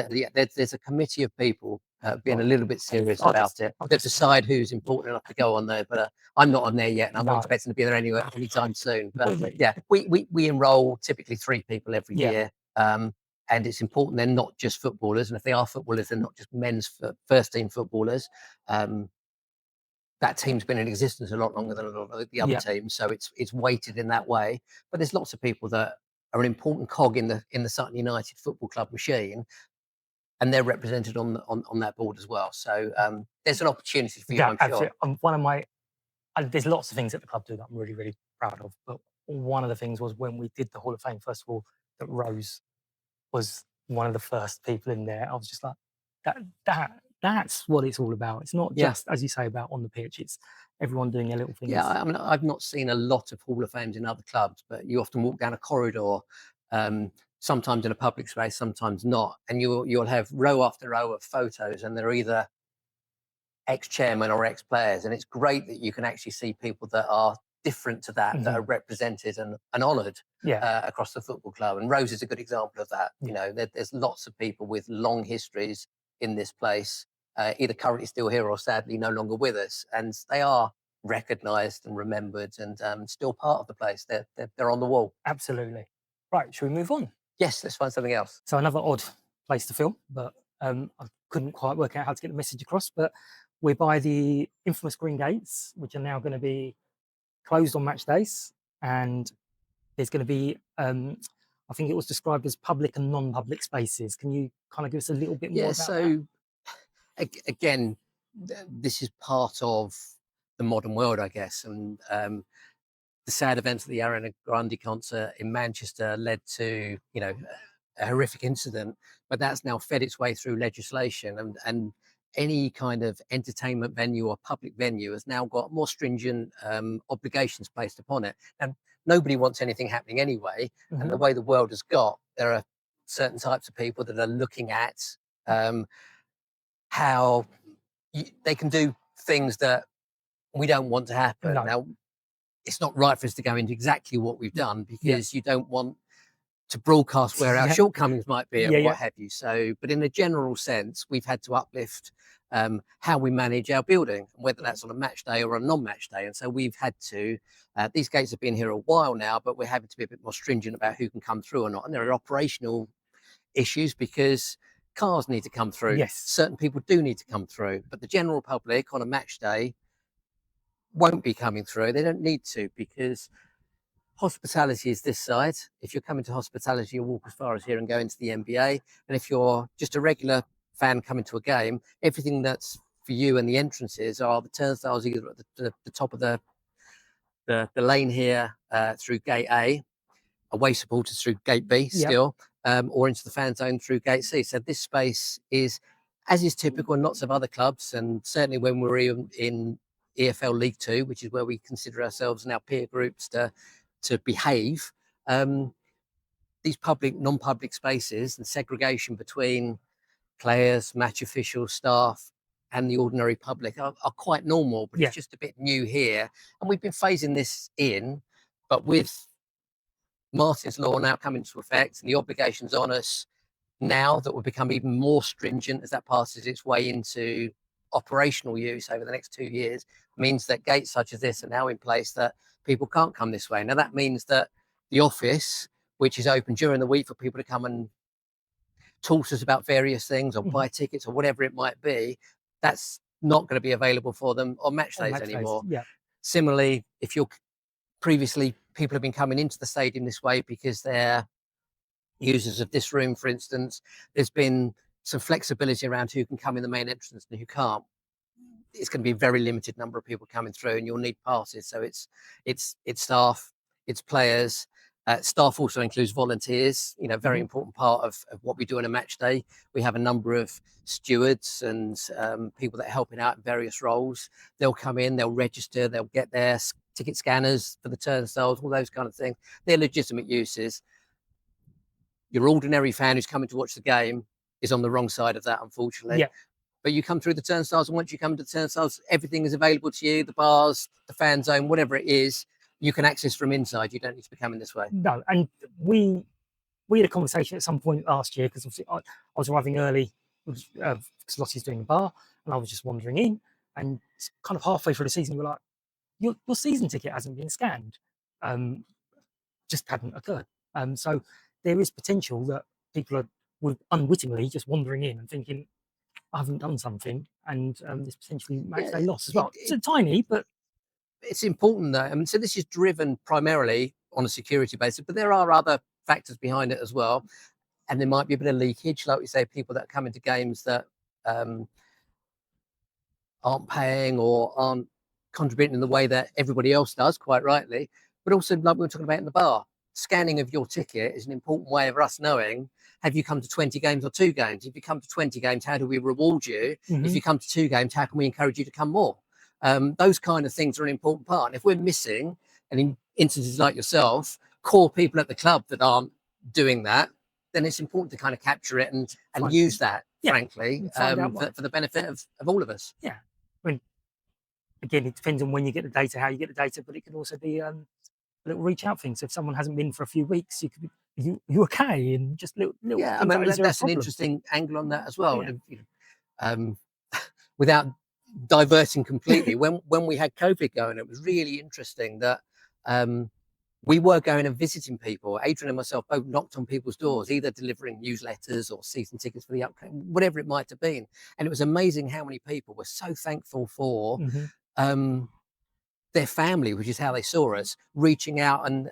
there's a committee of people being a little bit serious about it that decide who's important enough to go on there. But I'm not on there yet, and I'm not expecting to be there anywhere anytime soon. But yeah, we enrol typically 3 people every year, and it's important they're not just footballers, and if they are footballers, they're not just men's first team footballers. That team's been in existence a lot longer than a lot of the other teams, so it's weighted in that way. But there's lots of people that are an important cog in the Sutton United Football Club machine, and they're represented on that board as well. So there's an opportunity for you, I'm sure. One of my there's lots of things that the club do that I'm really, really proud of. But one of the things was when we did the Hall of Fame first of all, that Rose was one of the first people in there. I was just like, that's what it's all about. It's not just, as you say, about on the pitch. It's everyone doing their little things. Yeah, I mean, I've not seen a lot of Hall of Fames in other clubs, but you often walk down a corridor, sometimes in a public space, sometimes not, and you'll have row after row of photos, and they're either ex-chairman or ex-players, and it's great that you can actually see people that are different to that, that are represented and honoured across the football club. And Rose is a good example of that. You know, there's lots of people with long histories in this place, either currently still here or sadly no longer with us, and they are recognised and remembered and still part of the place. They're on the wall. Absolutely. Right, should we move on? Yes, let's find something else. So another odd place to film, but I couldn't quite work out how to get the message across. But we're by the infamous Green Gates, which are now going to be closed on match days, and there's going to be I think it was described as public and non-public spaces. Can you kind of give us a little bit more about that? Again, this is part of the modern world, I guess, and the sad events of the Ariana Grande concert in Manchester led to, you know, a horrific incident, but that's now fed its way through legislation, and any kind of entertainment venue or public venue has now got more stringent obligations placed upon it. And nobody wants anything happening anyway. And the way the world has got, there are certain types of people that are looking at how they can do things that we don't want to happen. No. Now, it's not right for us to go into exactly what we've done, because you don't want to broadcast where our shortcomings might be and what have you. So, but in a general sense, we've had to uplift how we manage our building, whether that's on a match day or a non-match day. And so we've had to, these gates have been here a while now, but we're having to be a bit more stringent about who can come through or not. And there are operational issues because cars need to come through. Yes. Certain people do need to come through, but the general public on a match day won't be coming through. They don't need to, because hospitality is this side. If you're coming to hospitality, you'll walk as far as here and go into the NBA. And if you're just a regular fan coming to a game, everything that's for you and the entrances are the turnstiles either at the top of the lane here through gate A, away supporters through gate B still, or into the fan zone through gate C. So this space is, as is typical in lots of other clubs, and certainly when we're in EFL League 2, which is where we consider ourselves and our peer groups to behave, these public, non-public spaces and segregation between players, match officials, staff, and the ordinary public are quite normal, but it's just a bit new here. And we've been phasing this in, but with Martin's Law now coming into effect and the obligations on us now that will become even more stringent as that passes its way into operational use over the next 2 years, means that gates such as this are now in place that people can't come this way. Now that means that the office, which is open during the week for people to come and talk to us about various things or buy tickets or whatever it might be, that's not going to be available for them on match days anymore. Similarly, if you're previously, people have been coming into the stadium this way because they're users of this room, for instance, there's been some flexibility around who can come in the main entrance and who can't. It's going to be a very limited number of people coming through, and you'll need passes. So it's staff, it's players. Staff also includes volunteers, you know, very important part of what we do on a match day. We have a number of stewards and people that are helping out in various roles. They'll come in, they'll register, they'll get their ticket scanners for the turnstiles, all those kind of things. They're legitimate uses. your ordinary fan who's coming to watch the game is on the wrong side of that, unfortunately. Yeah. But you come through the turnstiles, and once you come to the turnstiles, everything is available to you, the bars, the fan zone, whatever it is, you can access from inside. You don't need to be coming this way. No, and we had a conversation at some point last year, because obviously I was arriving early because Lottie's doing a bar, and I was just wandering in, and kind of halfway through the season, you were like, your season ticket hasn't been scanned. Just hadn't occurred. So there is potential that people were unwittingly just wandering in and thinking, I haven't done something, and there's potentially match day loss as well. It's tiny, but it's important though. I mean, so this is driven primarily on a security basis, but there are other factors behind it as well. And there might be a bit of leakage, like we say, people that come into games that aren't paying or aren't contributing in the way that everybody else does, quite rightly. But also, like we were talking about in the bar, scanning of your ticket is an important way of us knowing, have you come to 20 games or 2 games? If you come to 20 games, how do we reward you? If you come to 2 games, how can we encourage you to come more? Those kind of things are an important part. And if we're missing, and in instances like yourself, core people at the club that aren't doing that, then it's important to kind of capture it and use that, frankly, for the benefit of all of us. Yeah. I mean, again, it depends on when you get the data, how you get the data, but it can also be a little reach out thing. So if someone hasn't been for a few weeks, you could be, you okay? And just little yeah, I mean, that's an interesting angle on that as well. Yeah. Without diverting completely, when we had COVID going, it was really interesting that we were going and visiting people. Adrian and myself both knocked on people's doors, either delivering newsletters or season tickets for the upcoming, whatever it might have been. And it was amazing how many people were so thankful for their family, which is how they saw us, reaching out and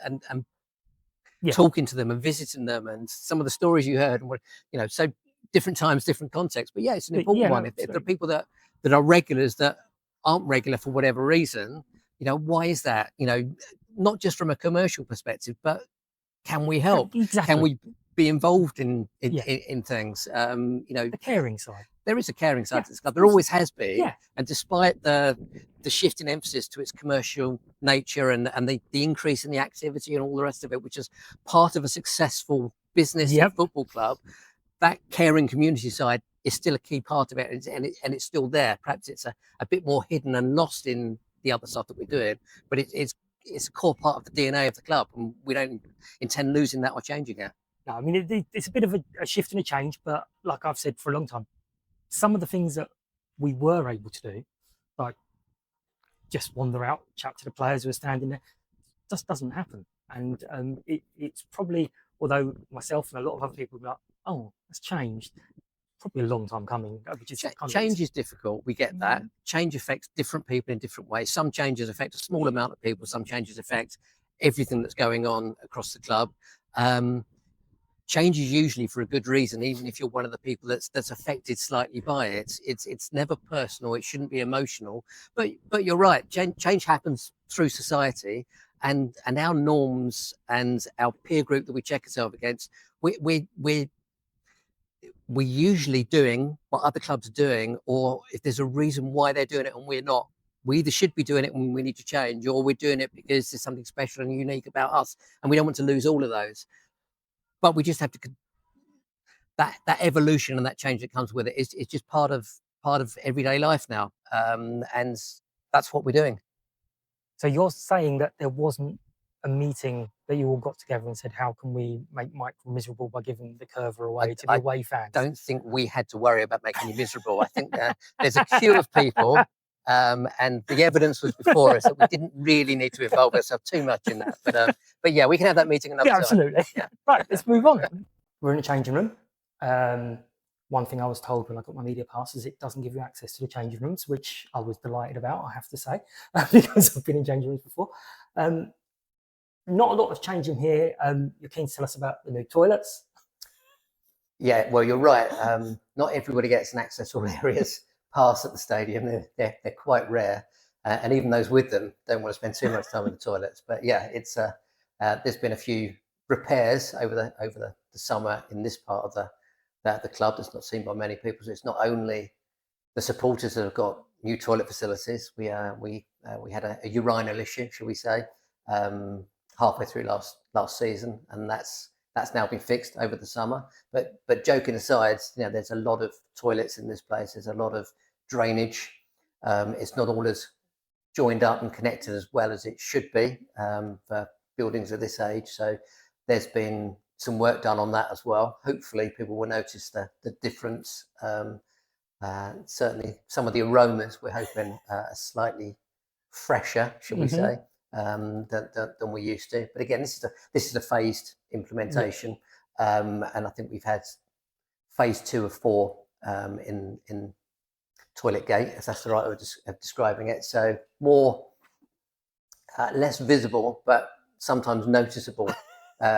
talking to them and visiting them, and some of the stories you heard, and so different times, different contexts. But yeah, it's an important one. If there are people that are regulars that aren't regular for whatever reason, why is that? Not just from a commercial perspective, but can we help? Exactly. Can we be involved in things? The caring side. There is a caring side to this club. There always has been. Yeah. And despite the shift in emphasis to its commercial nature and the increase in the activity and all the rest of it, which is part of a successful business and football club, that caring community side is still a key part of it, and it's still there. Perhaps it's a bit more hidden and lost in the other stuff that we're doing, but it's a core part of the DNA of the club, and we don't intend losing that or changing it. No, I mean, it's a bit of a shift and a change, but like I've said for a long time, some of the things that we were able to do, like just wander out, chat to the players who are standing there, just doesn't happen. And it's probably, although myself and a lot of other people are like, oh, that's changed, probably a long time coming. Change is difficult. We get that. Change affects different people in different ways. Some changes affect a small amount of people. Some changes affect everything that's going on across the club. Change is usually for a good reason, even if you're one of the people that's affected slightly by it. It's never personal. It shouldn't be emotional. But you're right. Change happens through society, and our norms and our peer group that we check ourselves against. We're usually doing what other clubs are doing, or if there's a reason why they're doing it and we're not, we either should be doing it when we need to change, or we're doing it because there's something special and unique about us, and we don't want to lose all of those. But we just have to, that evolution and that change that comes with it is just part of everyday life now, and that's what we're doing. So you're saying that there wasn't a meeting that you all got together and said, how can we make Michael miserable by giving the Curver away to the away fans? I don't think we had to worry about making you miserable. I think there's a queue of people, and the evidence was before us that we didn't really need to involve ourselves too much in that. But yeah, we can have that meeting another time. Absolutely. Yeah. Right, let's move on. We're in the changing room. One thing I was told when I got my media pass is it doesn't give you access to the changing rooms, which I was delighted about, I have to say, because I've been in changing rooms before. Not a lot of changing here. You're keen to tell us about the new toilets? Yeah, well, you're right. Not everybody gets an access all areas pass at the stadium. They're quite rare, and even those with them don't want to spend too much time in the toilets. But yeah, it's there's been a few repairs over the summer in this part of the club that's not seen by many people. So it's not only the supporters that have got new toilet facilities. We had a urinal issue, shall we say, halfway through last season, and that's That's now been fixed over the summer. But joking aside, there's a lot of toilets in this place. There's a lot of drainage. It's not all as joined up and connected as well as it should be for buildings of this age. So there's been some work done on that as well. Hopefully people will notice the difference. Certainly some of the aromas we're hoping are slightly fresher, should we say, than we used to. But again, this is a phased implementation, and I think we've had phase 2 of 4 in Toilet Gate, if that's the right way of describing it. So more less visible, but sometimes noticeable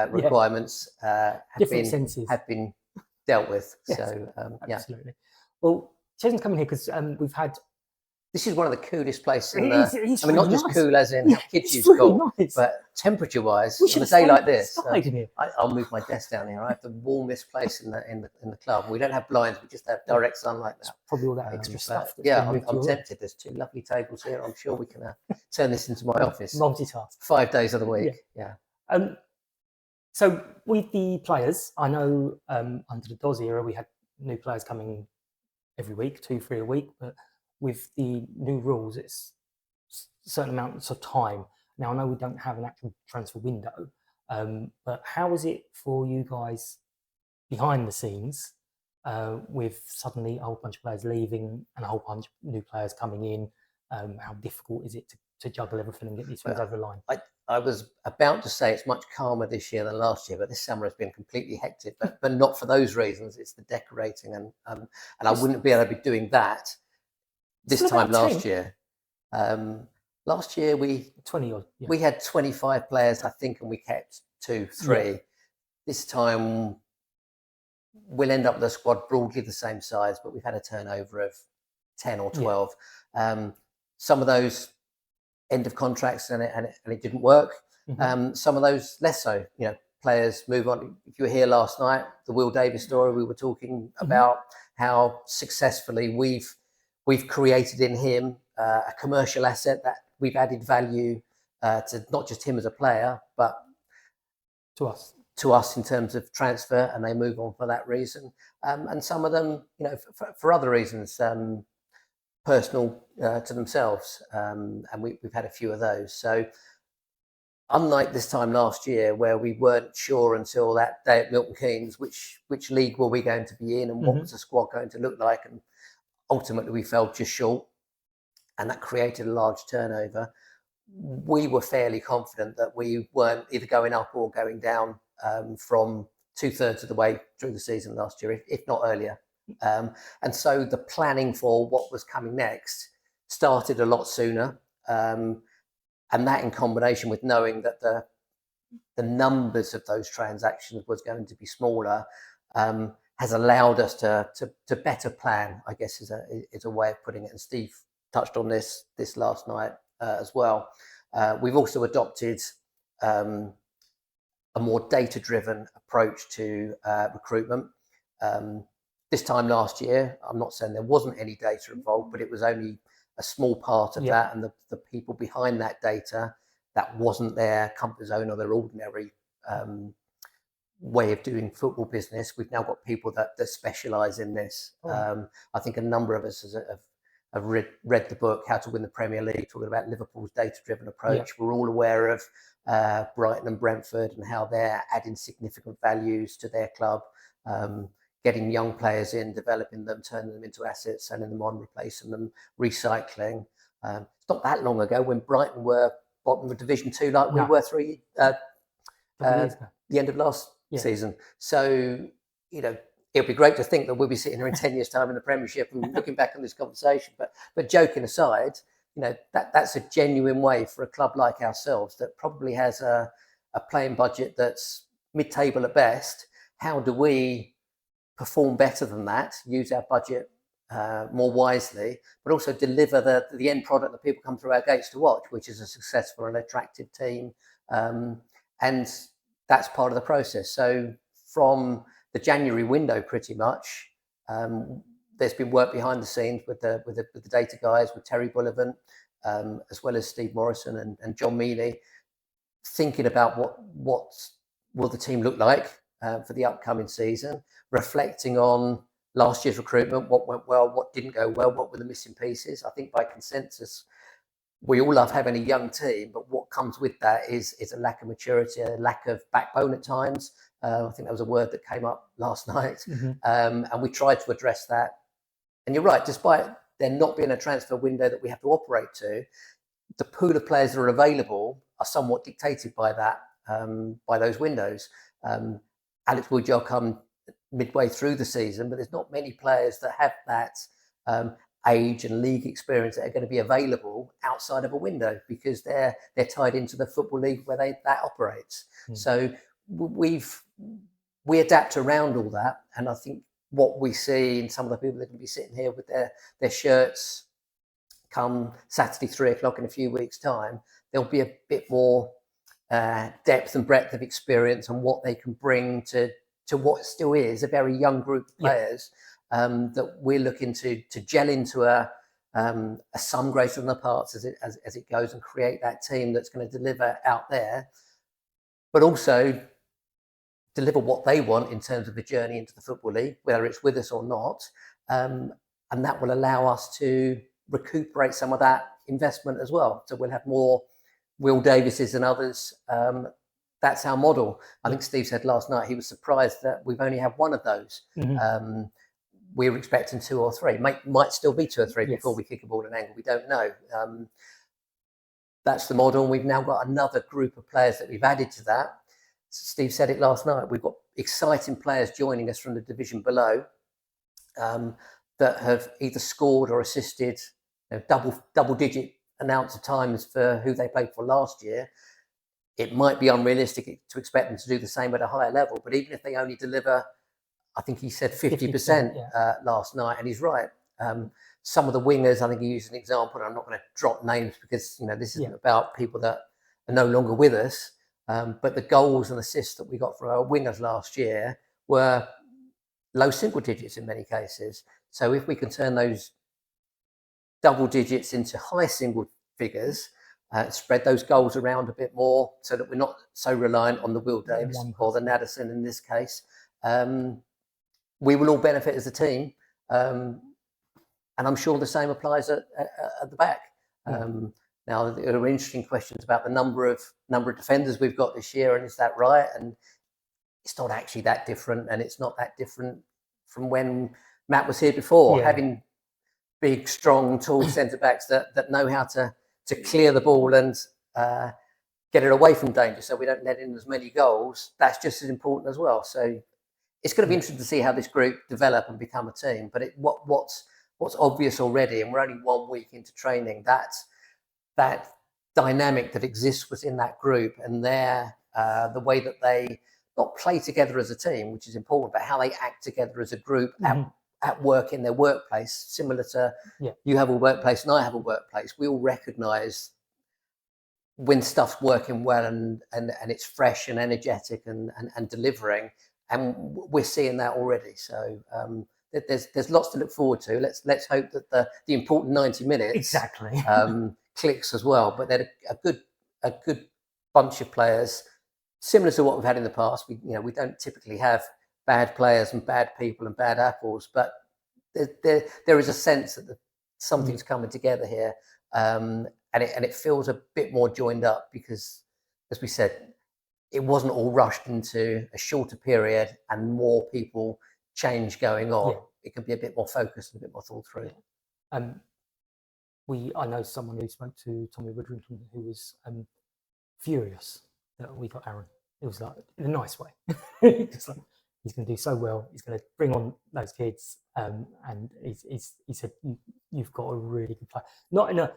requirements have been dealt with. Yes, so absolutely. Well, Chesney's coming here because we've had. This is one of the coolest places. It is I mean, not really just nice. Cool as in how kids use really cool, nice. but temperature-wise, We on a day like this, here. I'll move my desk down here. I have the warmest place in the club. We don't have blinds; we just have direct sunlight now. Probably all that extra stuff. I'm tempted. There's 2 lovely tables here. I'm sure we can turn this into my office. Multitask. 5 days of the week. Yeah. So with the players, I know under the DOS era we had new players coming every week, 2-3 a week, but with the new rules, it's certain amounts of time. Now, I know we don't have an actual transfer window, but how is it for you guys behind the scenes with suddenly a whole bunch of players leaving and a whole bunch of new players coming in? How difficult is it to juggle everything and get these things over the line? I was about to say it's much calmer this year than last year, but this summer has been completely hectic, but not for those reasons. It's the decorating and I wouldn't be able to be doing that this time last year. Last year we 20 odd. We had 25 players, I think, and we kept 2-3. Yeah. This time we'll end up with a squad broadly the same size, but we've had a turnover of 10 or 12. Yeah. Some of those end of contracts and it didn't work. Some of those less so. Players move on. If you were here last night, the Will Davis story, we were talking about how successfully we've created in him a commercial asset that we've added value to not just him as a player, but to us in terms of transfer, and they move on for that reason. And some of them, for other reasons, personal to themselves, and we've had a few of those. So unlike this time last year where we weren't sure until that day at Milton Keynes which league were we going to be in and what was the squad going to look like, and ultimately we fell just short, and that created a large turnover. We were fairly confident that we weren't either going up or going down from 2/3 of the way through the season last year, if not earlier. And so the planning for what was coming next started a lot sooner. And that, in combination with knowing that the numbers of those transactions was going to be smaller, has allowed us to better plan, I guess is a way of putting it. And Steve touched on this last night as well. We've also adopted a more data-driven approach to recruitment. This time last year, I'm not saying there wasn't any data involved, but it was only a small part of that, and the people behind that data, that wasn't their comfort zone or their ordinary way of doing football business. We've now got people that specialise in this. I think a number of us have read the book How to Win the Premier League, talking about Liverpool's data-driven approach. We're all aware of Brighton and Brentford and how they're adding significant values to their club, getting young players in, developing them, turning them into assets, selling them on, replacing them, recycling. It's not that long ago when Brighton were bottom of Division 2 like we were the end of last season. So, it'll be great to think that we'll be sitting here in 10 years' time in the Premiership and looking back on this conversation. But joking aside, that's a genuine way for a club like ourselves that probably has a playing budget that's mid-table at best. How do we perform better than that, use our budget more wisely, but also deliver the end product that people come through our gates to watch, which is a successful and attractive team. And that's part of the process. So from the January window, pretty much, there's been work behind the scenes with the data guys, with Terry Bullivant, as well as Steve Morrison and John Mealy, thinking about what will the team look like for the upcoming season, reflecting on last year's recruitment, what went well, what didn't go well, what were the missing pieces. I think by consensus, we all love having a young team, but what comes with that is a lack of maturity, a lack of backbone at times. I think that was a word that came up last night. And we tried to address that. And you're right, despite there not being a transfer window that we have to operate to, the pool of players that are available are somewhat dictated by that, by those windows. Alex Woodjar come midway through the season, but there's not many players that have that age and league experience that are going to be available outside of a window, because they're tied into the football league where that operates. So we adapt around all that, and I think what we see in some of the people that can be sitting here with their shirts come Saturday 3 o'clock in a few weeks' time, there'll be a bit more depth and breadth of experience and what they can bring to what still is a very young group of players that we're looking to gel into a sum greater than the parts as it goes, and create that team that's going to deliver out there, but also deliver what they want in terms of the journey into the Football League, whether it's with us or not. And that will allow us to recuperate some of that investment as well. So we'll have more Will Davises and others. That's our model. I think Steve said last night he was surprised that we've only had one of those. We were expecting 2 or 3. Might still be 2 or 3 before we kick a ball at an angle. We don't know. That's the model. And we've now got another group of players that we've added to that. Steve said it last night. We've got exciting players joining us from the division below that have either scored or assisted double-digit amounts of times for who they played for last year. It might be unrealistic to expect them to do the same at a higher level, but even if they only deliver, I think he said 50% last night, and he's right. Some of the wingers, I think he used an example, and I'm not going to drop names because this isn't about people that are no longer with us. But the goals and assists that we got from our wingers last year were low single digits in many cases. So if we can turn those double digits into high single figures, spread those goals around a bit more so that we're not so reliant on the Will Davis or the Naderson in this case, we will all benefit as a team. And I'm sure the same applies at the back. Now, there are interesting questions about the number of defenders we've got this year, and is that right? And it's not actually that different, and it's not that different from when Matt was here before. Having big, strong, tall centre backs that know how to clear the ball and get it away from danger, so we don't let in as many goals. That's just as important as well. So it's going to be interesting to see how this group develop and become a team. But what's obvious already, and we're only 1 week into training, that dynamic that exists within that group, and the way that they not play together as a team, which is important, but how they act together as a group at work in their workplace, similar to you have a workplace and I have a workplace. We all recognise when stuff's working well and it's fresh and energetic and delivering, and we're seeing that already. So there's lots to look forward to. Let's hope that the important 90 minutes clicks as well. But they're a good bunch of players, similar to what we've had in the past. We don't typically have bad players and bad people and bad apples, but there is a sense that something's coming together here, and it feels a bit more joined up because, as we said, it wasn't all rushed into a shorter period and more people change going on. It can be a bit more focused and a bit more thought through. I know someone who spoke to Tommy Woodrington who was furious that we got Aaron. It was like in a nice way. It's like, he's going to do so well. He's going to bring on those kids, and he said, "You've got a really good player." Not in a,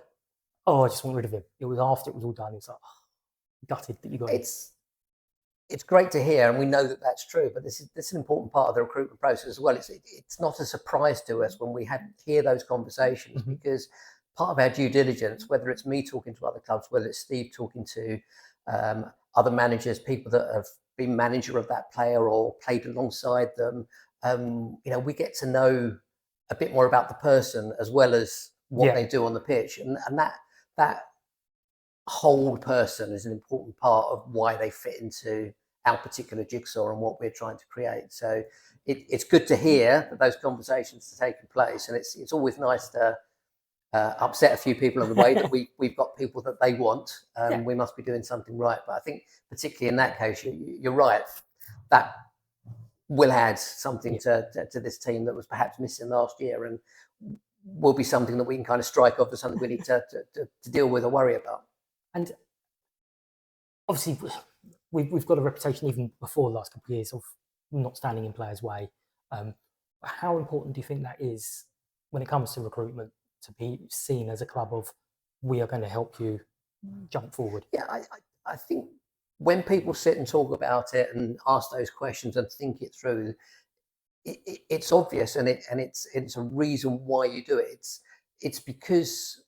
I just want rid of him. It was after it was all done. It was like, gutted that you got. It's great to hear, and we know that that's true. But this is an important part of the recruitment process as well. It's not a surprise to us when we hear those conversations, because part of our due diligence, whether it's me talking to other clubs, whether it's Steve talking to other managers, people that have been manager of that player or played alongside them, we get to know a bit more about the person as well as what they do on the pitch, and that whole person is an important part of why they fit into our particular jigsaw and what we're trying to create. So it's good to hear that those conversations are taking place, and it's always nice to upset a few people on the way that we've got people that they want. We must be doing something right. But I think particularly in that case, you're right. That will add something to this team that was perhaps missing last year, and will be something that we can kind of strike off as something we need to deal with or worry about. And obviously, we've got a reputation even before the last couple of years of not standing in players' way. How important do you think that is when it comes to recruitment, to be seen as a club of, we are going to help you jump forward? Yeah, I think when people sit and talk about it and ask those questions and think it through, it's obvious, and it's a reason why you do it. It's because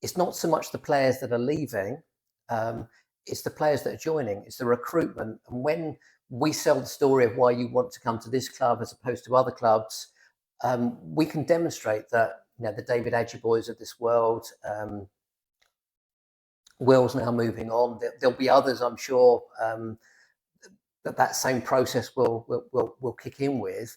it's not so much the players that are leaving, it's the players that are joining. It's the recruitment. And when we sell the story of why you want to come to this club as opposed to other clubs, we can demonstrate that, the David Adjiboys of this world, Will's now moving on. There'll be others, I'm sure, that same process will kick in with.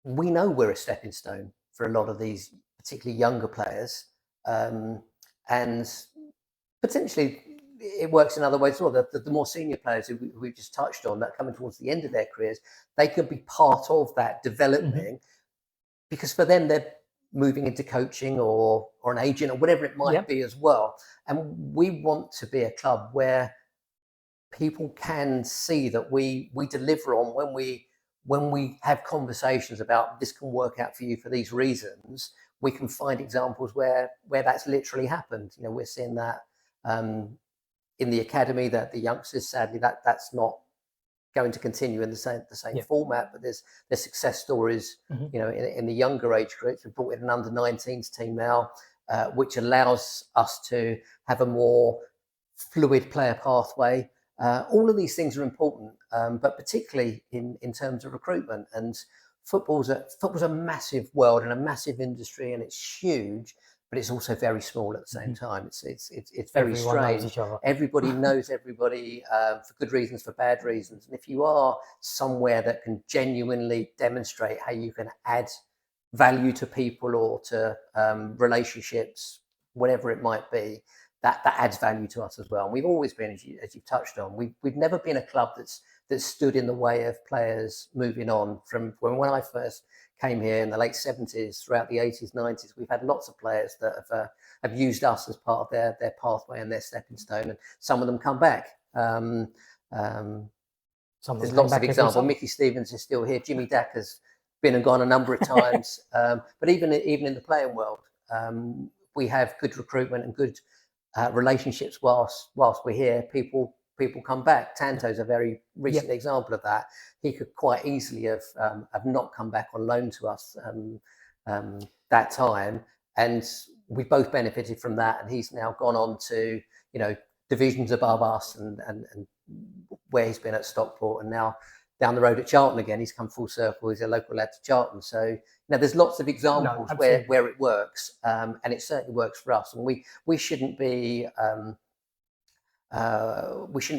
We know we're a stepping stone for a lot of these, particularly younger players, and potentially it works in other ways as well. The more senior players who we've just touched on, that coming towards the end of their careers, they can be part of that developing, because for them they're moving into coaching or an agent or whatever it might be as well. And we want to be a club where people can see that we deliver on when we have conversations about, this can work out for you for these reasons. We can find examples where that's literally happened. We're seeing that in the academy, that the youngsters, sadly, that's not going to continue in the same format, but there's success stories, in the younger age groups. We've brought in an under-19s team now, which allows us to have a more fluid player pathway. All of these things are important, but particularly in terms of recruitment. And football's a massive world and a massive industry, and it's huge, but it's also very small at the same time. It's very strange. Everybody knows everybody, for good reasons, for bad reasons. And if you are somewhere that can genuinely demonstrate how you can add value to people or to relationships, whatever it might be, that adds value to us as well. And we've always been, as you've touched on, we've never been a club that's stood in the way of players moving on. From when I first came here in the late 70s, throughout the 80s, 90s, we've had lots of players that have used us as part of their pathway and their stepping stone, and some of them come back. There's lots of examples. Mickey Stevens is still here. Jimmy Dacker's been and gone a number of times. But even in the playing world, we have good recruitment and good relationships whilst we're here. People come back. Tanto's a very recent example of that. He could quite easily have not come back on loan to us that time, and we both benefited from that. And he's now gone on to divisions above us, and where he's been at Stockport, and now down the road at Charlton again. He's come full circle. He's a local lad to Charlton. So there's lots of examples where it works, and it certainly works for us. And we shouldn't be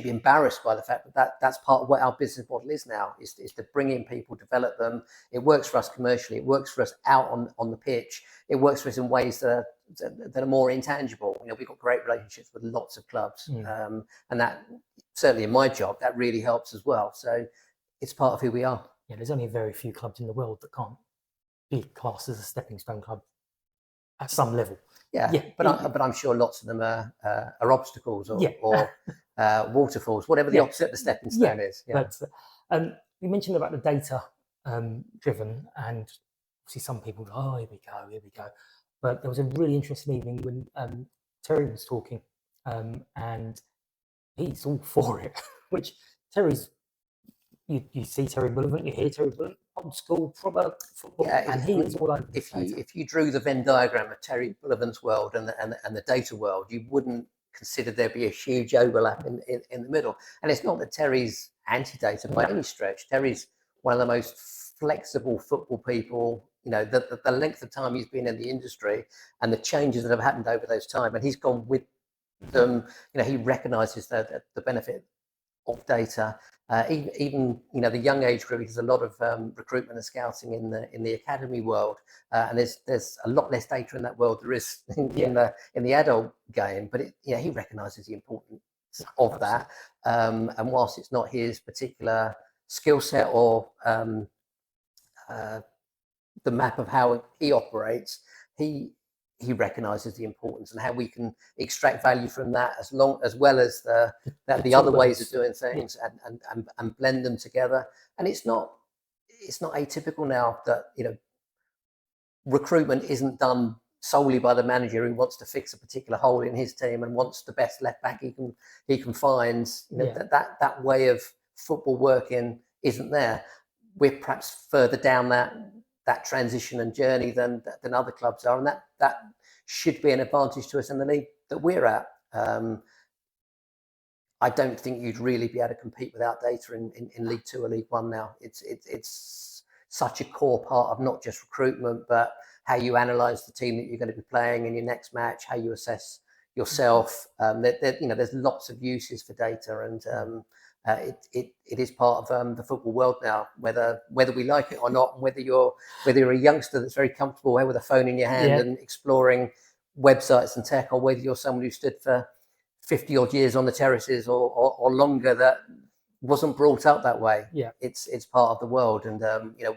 embarrassed by the fact that that's part of what our business model is now, is to bring in people, develop them. It works for us commercially. It works for us out on the pitch. It works for us in ways that are more intangible. We've got great relationships with lots of clubs, and that certainly in my job, that really helps as well. So it's part of who we are. Yeah, there's only very few clubs in the world that can't be classed as a stepping stone club at some level. But I'm sure lots of them are obstacles or waterfalls, whatever the opposite of the stepping stone is. But you mentioned about the data driven, and obviously some people go, oh, here we go. But there was a really interesting evening when Terry was talking, and he's all for it, which Terry's, you see Terry Bullivant, you hear Terry Bullivant, old school, proper football, and he is all over the data. If you drew the Venn diagram of Terry Bullivant's world and the data world, you wouldn't consider there be a huge overlap in the middle. And it's not that Terry's anti-data by any stretch. Terry's one of the most flexible football people. The length of time he's been in the industry and the changes that have happened over those time, and he's gone with them. He recognises the benefit of data. Even the young age group, there's a lot of recruitment and scouting in the academy world, and there's a lot less data in that world there is in the adult game. But he recognises the importance of that, and whilst it's not his particular skill set or the map of how he operates, he recognises the importance and how we can extract value from that, as well as the other ways of doing things, and blend them together. And it's not atypical now that recruitment isn't done solely by the manager who wants to fix a particular hole in his team and wants the best left back he can find. That way of football working isn't there. We're perhaps further down that transition and journey than other clubs are, and that should be an advantage to us in the league that we're at. I don't think you'd really be able to compete without data in League Two or League One now. It's such a core part of not just recruitment, but how you analyse the team that you're going to be playing in your next match, how you assess yourself. There's lots of uses for data, and it is part of the football world now, whether we like it or not, and whether you're a youngster that's very comfortable with a phone in your hand and exploring websites and tech, or whether you're someone who stood for 50 odd years on the terraces or longer that wasn't brought up that way. It's part of the world, and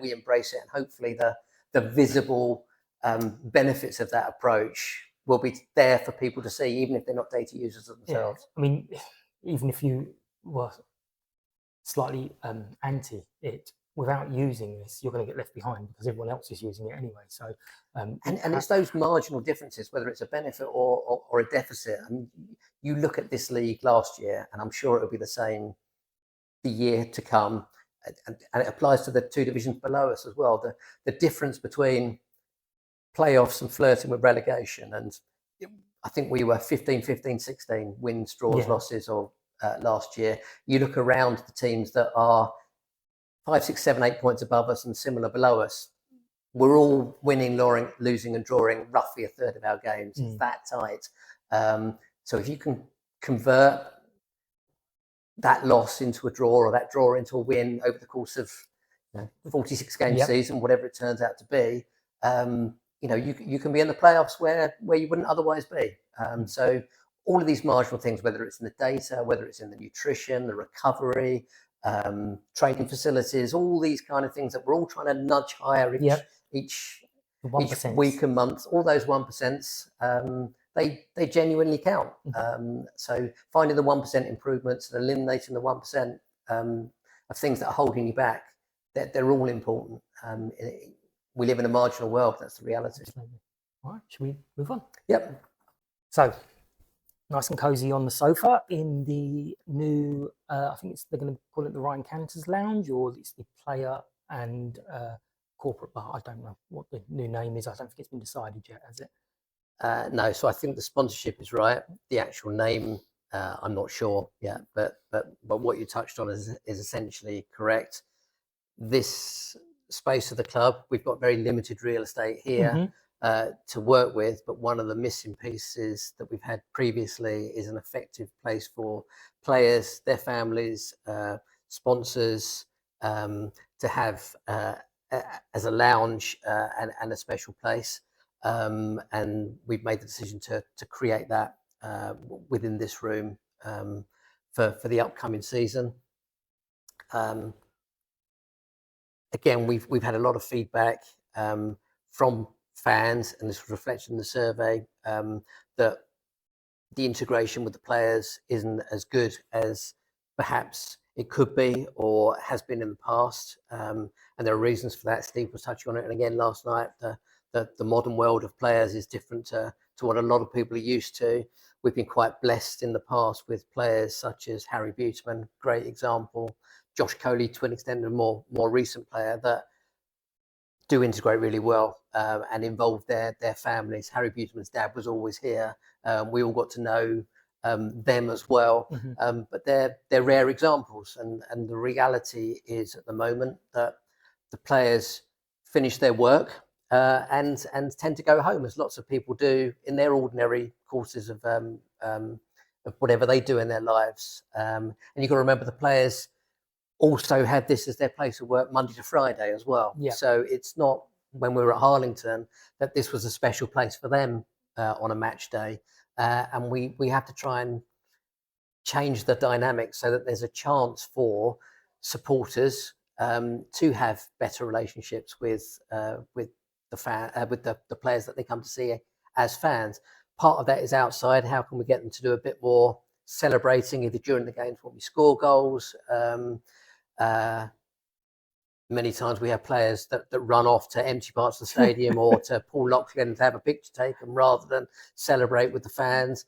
we embrace it, and hopefully the visible benefits of that approach will be there for people to see, even if they're not data users themselves. I mean, even if you were slightly anti it, without using this, you're going to get left behind because everyone else is using it anyway. So, and it's those marginal differences, whether it's a benefit or a deficit. And you look at this league last year, and I'm sure it'll be the same the year to come. And it applies to the two divisions below us as well. The difference between playoffs and flirting with relegation, and I think we were 15-15-16 wins, draws, losses, or last year. You look around the teams that are 5, 6, 7, 8 points above us and similar below us. We're all winning, losing, and drawing roughly a third of our games. It's that tight. So if you can convert that loss into a draw, or that draw into a win over the course of 46 game season, whatever it turns out to be, you can be in the playoffs where you wouldn't otherwise be. So all of these marginal things, whether it's in the data, whether it's in the nutrition, the recovery, training facilities, all these kind of things that we're all trying to nudge higher each week and month, all those 1%, they genuinely count. So finding the 1% improvements and eliminating the 1% of things that are holding you back, they're all important. We live in a marginal world. That's the reality. All right, should we move on? Yep. So, nice and cozy on the sofa in the new, I think they're going to call it the Ryan Cantor's Lounge, or it's the Player and Corporate Bar. I don't know what the new name is. I don't think it's been decided yet, has it? No, so I think the sponsorship is right. The actual name, I'm not sure yet, but what you touched on is essentially correct. This space of the club, we've got very limited real estate here to work with, but one of the missing pieces that we've had previously is an effective place for players, their families, sponsors to have as a lounge and a special place. And we've made the decision to create that within this room for the upcoming season. Again, we've had a lot of feedback from fans, and this was reflected in the survey, that the integration with the players isn't as good as perhaps it could be or has been in the past. And there are reasons for that. Steve was touching on it, and again last night, the modern world of players is different to what a lot of people are used to. We've been quite blessed in the past with players such as Harry Buteman, great example, Josh Coley to an extent, a more recent player that do integrate really well and involve their families. Harry Buteman's dad was always here. We all got to know them as well, but they're rare examples. And the reality is at the moment that the players finish their work and tend to go home, as lots of people do in their ordinary courses of of whatever they do in their lives. And you've got to remember the players also had this as their place of work Monday to Friday as well. Yeah. So it's not when we were at Harlington that this was a special place for them on a match day. And we have to try and change the dynamic so that there's a chance for supporters to have better relationships with the players that they come to see as fans. Part of that is outside. How can we get them to do a bit more celebrating either during the games when we score goals? Many times we have players that run off to empty parts of the stadium or to Paul Loughlin to have a picture taken rather than celebrate with the fans.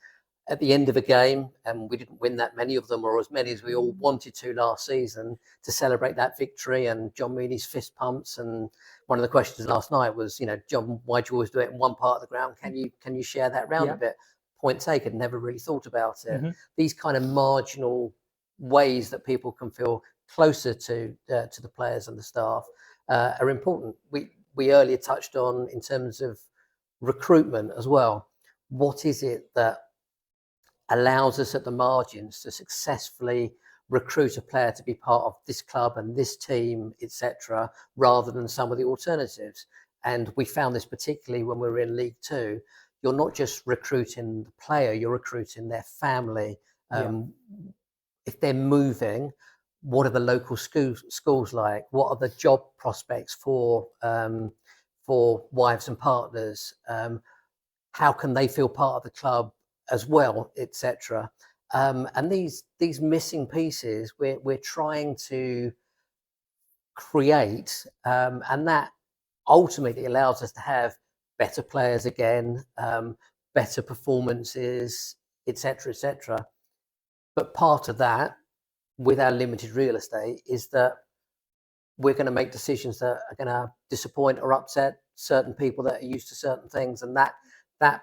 At the end of a game, and we didn't win that many of them, or as many as we all wanted to last season, to celebrate that victory, and John Meany's fist pumps. And one of the questions last night was, John, why do you always do it in one part of the ground? Can you share that round a bit? Point taken. Never really thought about it. Mm-hmm. These kind of marginal ways that people can feel closer to the players and the staff are important. We earlier touched on in terms of recruitment as well. What is it that allows us at the margins to successfully recruit a player to be part of this club and this team, etc., rather than some of the alternatives? And we found this particularly when we were in League Two. You're not just recruiting the player, you're recruiting their family. If they're moving, what are the local schools like? What are the job prospects for wives and partners? How can they feel part of the club as well, etc. And these missing pieces we're trying to create, and that ultimately allows us to have better players again, better performances, etc., etc. But part of that, with our limited real estate, is that we're going to make decisions that are going to disappoint or upset certain people that are used to certain things, and that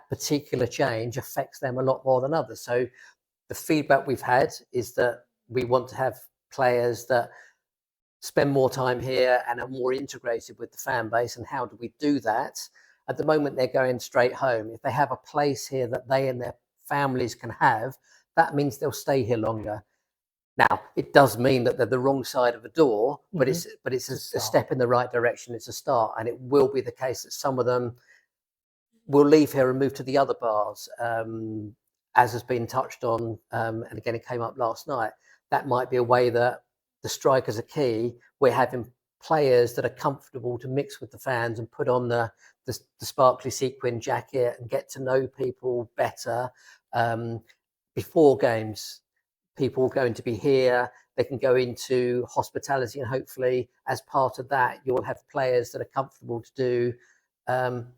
particular change affects them a lot more than others. So the feedback we've had is that we want to have players that spend more time here and are more integrated with the fan base. And how do we do that? At the moment, they're going straight home. If they have a place here that they and their families can have, that means they'll stay here longer. Now, it does mean that they're the wrong side of the door, but it's a step in the right direction. It's a start, and it will be the case that some of them will leave here and move to the other bars, as has been touched on, and again, it came up last night. That might be a way that the strikers are key. We're having players that are comfortable to mix with the fans and put on the sparkly sequin jacket and get to know people better. Before games, people are going to be here. They can go into hospitality, and hopefully as part of that, you'll have players that are comfortable to do,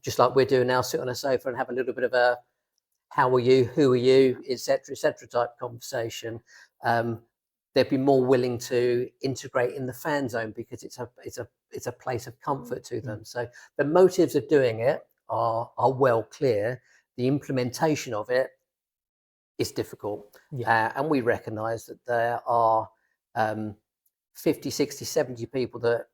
just like we're doing now, sit on a sofa and have a little bit of a how are you, who are you, etc. type conversation. They'd be more willing to integrate in the fan zone because it's a place of comfort to them. So the motives of doing it are well clear. The implementation of it is difficult. And we recognise that there are 50, 60, 70 people that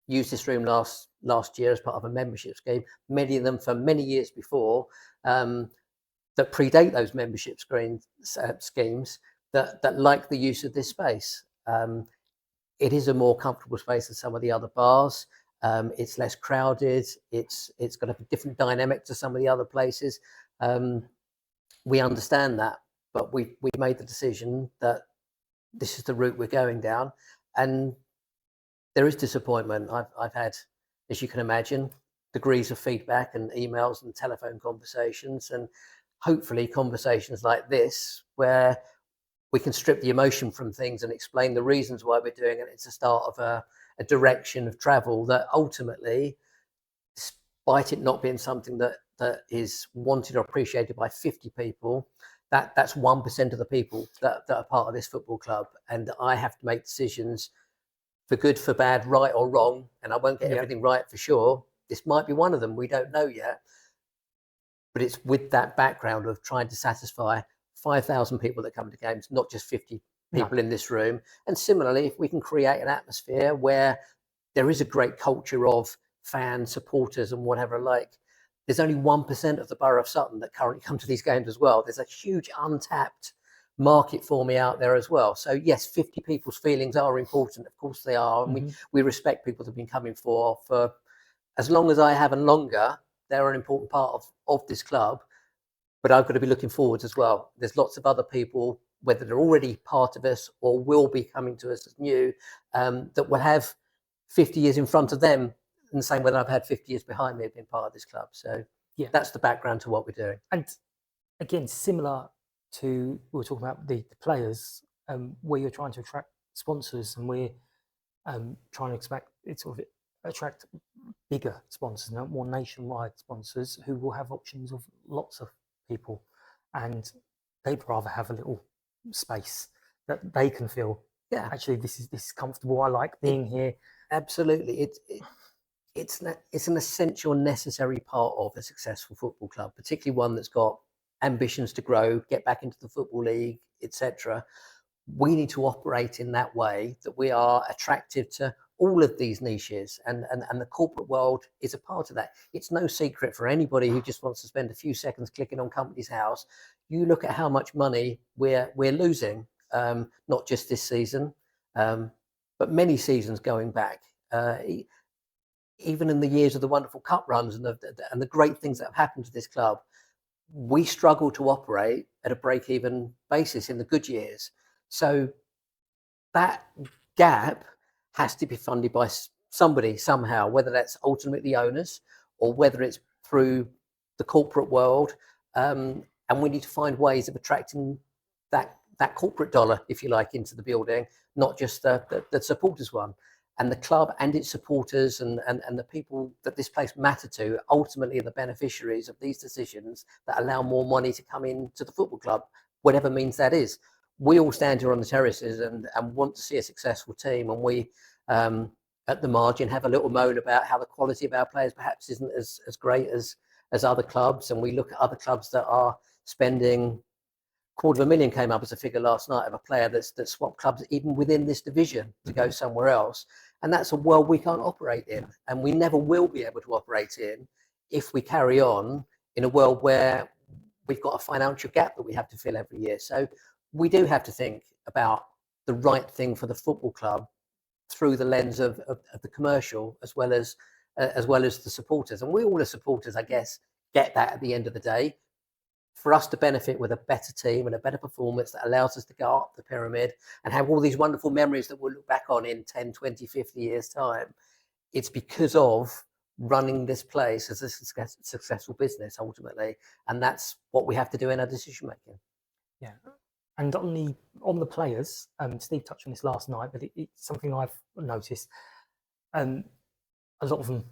used this room last year as part of a membership scheme, many of them for many years before, that predate those membership schemes, that like the use of this space. It is a more comfortable space than some of the other bars. It's less crowded. It's got a different dynamic to some of the other places. We understand that, but we made the decision that this is the route we're going down, and there is disappointment. I've had, as you can imagine, degrees of feedback and emails and telephone conversations, and hopefully conversations like this where we can strip the emotion from things and explain the reasons why we're doing it. It's a start of a direction of travel that ultimately, despite it not being something that is wanted or appreciated by 50 people, that's 1% of the people that are part of this football club. And I have to make decisions for good, for bad, right or wrong, and I won't get everything right for sure. This might be one of them. We don't know yet. But it's with that background of trying to satisfy 5,000 people that come to games, not just 50 people in this room. And similarly, if we can create an atmosphere where there is a great culture of fans, supporters and whatever like, there's only 1% of the borough of Sutton that currently come to these games as well. There's a huge untapped market for me out there as well. So yes, 50 people's feelings are important. Of course they are. And we respect people that have been coming for as long as I have and longer. They're an important part of this club, but I've got to be looking forwards as well. There's lots of other people, whether they're already part of us or will be coming to us as new, that will have 50 years in front of them, in the same way that I've had 50 years behind me being part of this club. So Yeah. that's the background to what we're doing. And again, similar to we were talking about the players, where you're trying to attract sponsors, and we're trying to attract bigger sponsors, more nationwide sponsors who will have options of lots of people, and they'd rather have a little space that they can feel. Yeah, actually, this is comfortable. I like being here. Absolutely, it's an essential, necessary part of a successful football club, particularly one that's got ambitions to grow, get back into the Football League, etc. We need to operate in that way, that we are attractive to all of these niches, and the corporate world is a part of that. It's no secret for anybody who just wants to spend a few seconds clicking on Companies House. You look at how much money we're losing, not just this season, but many seasons going back. Even in the years of the wonderful cup runs and the great things that have happened to this club, we struggle to operate at a break-even basis in the good years. So that gap has to be funded by somebody somehow, whether that's ultimately owners or whether it's through the corporate world. And we need to find ways of attracting that corporate dollar, if you like, into the building, not just the supporters one. And the club and its supporters and the people that this place matter to ultimately are the beneficiaries of these decisions that allow more money to come into the football club, whatever means that is. We all stand here on the terraces and want to see a successful team, and we at the margin have a little moan about how the quality of our players perhaps isn't as great as other clubs, and we look at other clubs that are spending $250,000 came up as a figure last night of a player that swapped clubs even within this division to go somewhere else. And that's a world we can't operate in, and we never will be able to operate in if we carry on in a world where we've got a financial gap that we have to fill every year. So we do have to think about the right thing for the football club through the lens of the commercial as well as the supporters. And we all as supporters, I guess, get that at the end of the day. For us to benefit with a better team and a better performance that allows us to go up the pyramid and have all these wonderful memories that we'll look back on in 10, 20, 50 years' time, it's because of running this place as a successful business ultimately. And that's what we have to do in our decision making. Yeah. And on the players, Steve touched on this last night, but it's something I've noticed. A lot of them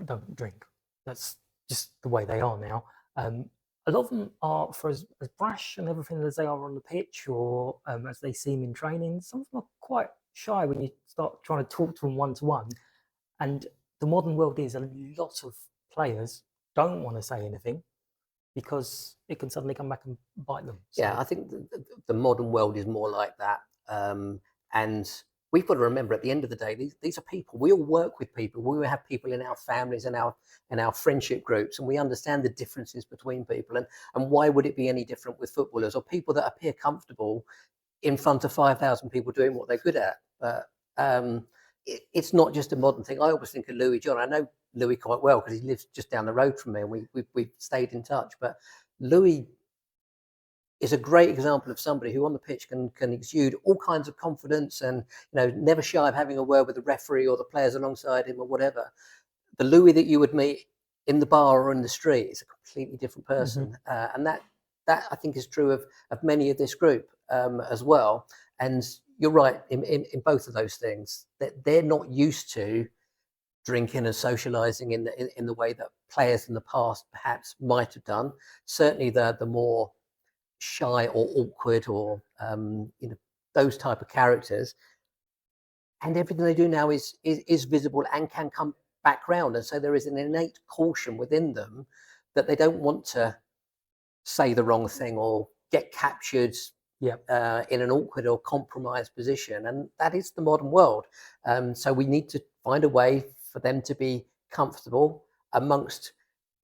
don't drink. That's just the way they are now. A lot of them are for as brash and everything as they are on the pitch, or as they seem in training. Some of them are quite shy when you start trying to talk to them one-to-one. And the modern world is a lot of players don't want to say anything because it can suddenly come back and bite them. So. Yeah, I think the modern world is more like that. And we've got to remember, at the end of the day, these are people. We all work with people. We have people in our families and our friendship groups, and we understand the differences between people. And why would it be any different with footballers or people that appear comfortable in front of 5,000 people doing what they're good at? But it's not just a modern thing. I always think of Louis John. I know Louis quite well because he lives just down the road from me, and we've stayed in touch. But Louis is a great example of somebody who on the pitch can exude all kinds of confidence and, never shy of having a word with the referee or the players alongside him or whatever. The Louis that you would meet in the bar or in the street is a completely different person. And that I think is true of many of this group as well. And you're right in both of those things, that they're not used to drinking and socializing in the way that players in the past perhaps might have done. Certainly the more shy or awkward or those type of characters, and everything they do now is visible and can come back round. And so there is an innate caution within them that they don't want to say the wrong thing or get captured in an awkward or compromised position. And that is the modern world. So we need to find a way for them to be comfortable amongst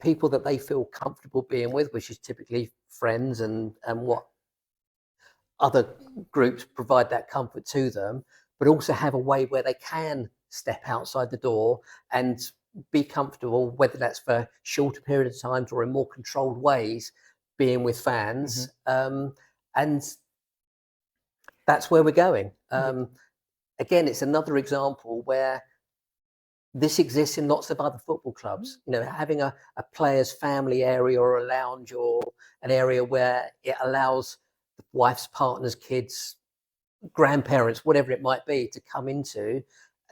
people that they feel comfortable being with, which is typically friends and what other groups provide that comfort to them, but also have a way where they can step outside the door and be comfortable, whether that's for shorter periods of times or in more controlled ways, being with fans. And that's where we're going. Again, it's another example where this exists in lots of other football clubs. You know, having a player's family area or a lounge or an area where it allows the wife's partner's kids, grandparents, whatever it might be, to come into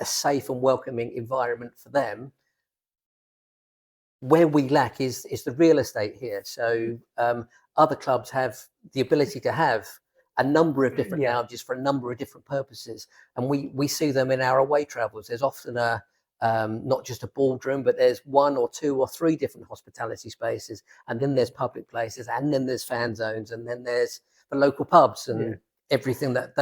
a safe and welcoming environment for them. Where we lack is the real estate here. So other clubs have the ability to have a number of different lounges for a number of different purposes, and we see them in our away travels. There's often a not just a boardroom, but there's 1 or 2 or 3 different hospitality spaces, and then there's public places, and then there's fan zones, and then there's the local pubs and everything that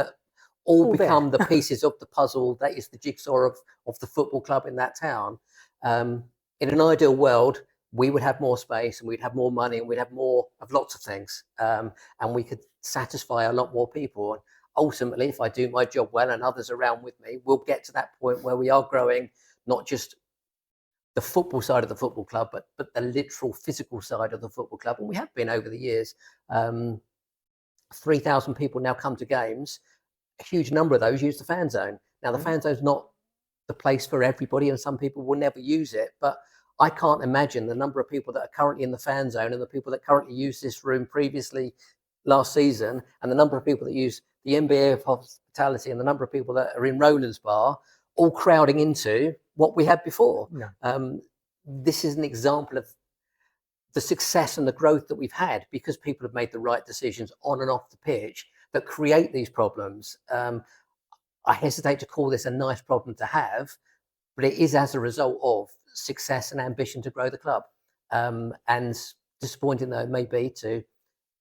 all become the pieces of the puzzle that is the jigsaw of the football club in that town. In an ideal world, we would have more space and we'd have more money and we'd have more of lots of things, and we could satisfy a lot more people. And ultimately, if I do my job well and others around with me, we'll get to that point where we are growing not just the football side of the football club, but the literal physical side of the football club. And we have been over the years. 3,000 people now come to games. A huge number of those use the fan zone. Now, the fan zone's not the place for everybody, and some people will never use it. But I can't imagine the number of people that are currently in the fan zone and the people that currently use this room previously last season, and the number of people that use the NBA of hospitality, and the number of people that are in Roland's bar, all crowding into what we had before. This is an example of the success and the growth that we've had because people have made the right decisions on and off the pitch that create these problems. I hesitate to call this a nice problem to have, but it is as a result of success and ambition to grow the club. And disappointing though it may be to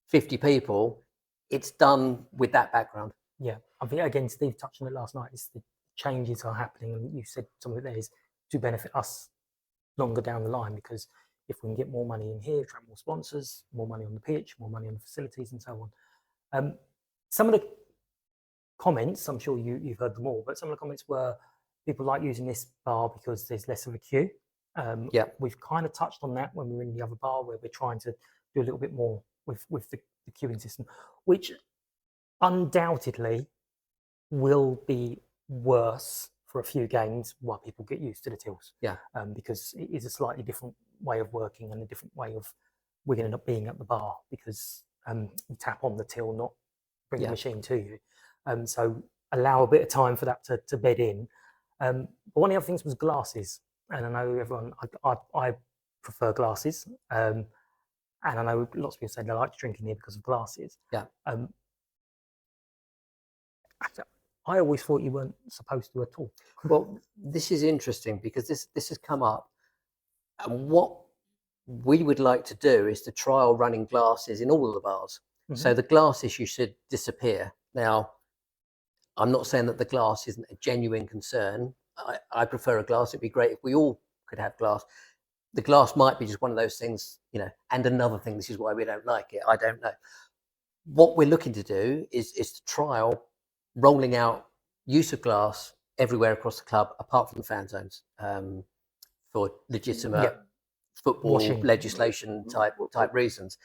50 people, it's done with that background. Yeah, I think again, Steve touched on it last night. It's the changes are happening, and you said some of it there is to benefit us longer down the line, because if we can get more money in here, attract more sponsors, more money on the pitch, more money on the facilities, and so on. Some of the comments, I'm sure you've heard them all, but some of the comments were people like using this bar because there's less of a queue. We've kind of touched on that when we were in the other bar, where we're trying to do a little bit more with the queuing system, which undoubtedly will be worse for a few games while people get used to the tills. Because it is a slightly different way of working and a different way of we're going to end up being at the bar, because you tap on the till, not bring the machine to you. So allow a bit of time for that to bed in. But one of the other things was glasses, and I know everyone, I prefer glasses, and I know lots of people say they like to drink in here because of glasses. I always thought you weren't supposed to at all. Well, this is interesting because this has come up, and what we would like to do is to trial running glasses in all of the bars. So the glass issue should disappear. Now, I'm not saying that the glass isn't a genuine concern. I prefer a glass. It'd be great if we all could have glass. The glass might be just one of those things, you know, and another thing, this is why we don't like it. I don't know. What we're looking to do is to trial rolling out use of glass everywhere across the club, apart from the fan zones, for legitimate football legislation type reasons.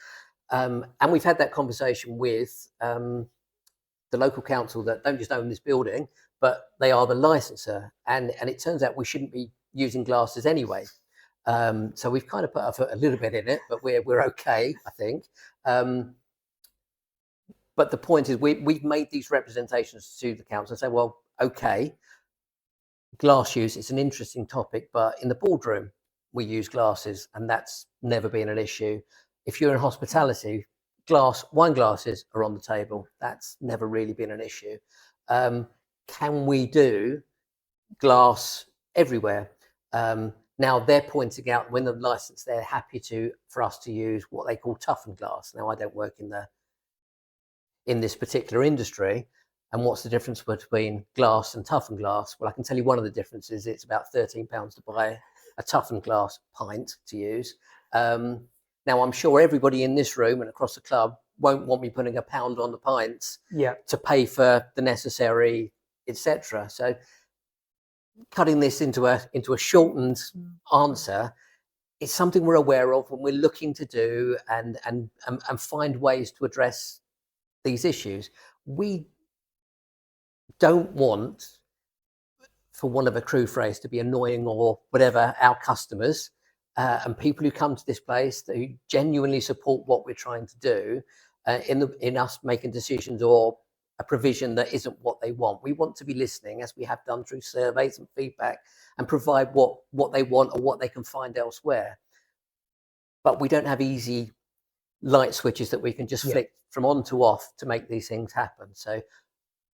And we've had that conversation with the local council that don't just own this building, but they are the licensor. And it turns out we shouldn't be using glasses anyway. So we've kind of put our foot a little bit in it, but we're okay, I think. But the point is, we've made these representations to the council and say, well, okay, glass use, it's an interesting topic, but in the boardroom, we use glasses, and that's never been an issue. If you're in hospitality, wine glasses are on the table. That's never really been an issue. Can we do glass everywhere? Now they're pointing out when the license, they're happy for us to use what they call toughened glass. Now I don't work in this particular industry. And what's the difference between glass and toughened glass? Well, I can tell you one of the differences. It's about £13 to buy a toughened glass pint to use. Now, I'm sure everybody in this room and across the club won't want me putting £1 on the pints Yeah. to pay for the necessary, etc. So cutting this into a shortened answer, it's something we're aware of when we're looking to do and find ways to address these issues. We don't want, for want of a crude phrase, to be annoying or whatever our customers and people who come to this place who genuinely support what we're trying to do in us making decisions or a provision that isn't what they want. We want to be listening, as we have done through surveys and feedback, and provide what they want or what they can find elsewhere. But we don't have easy light switches that we can just flick from on to off to make these things happen. So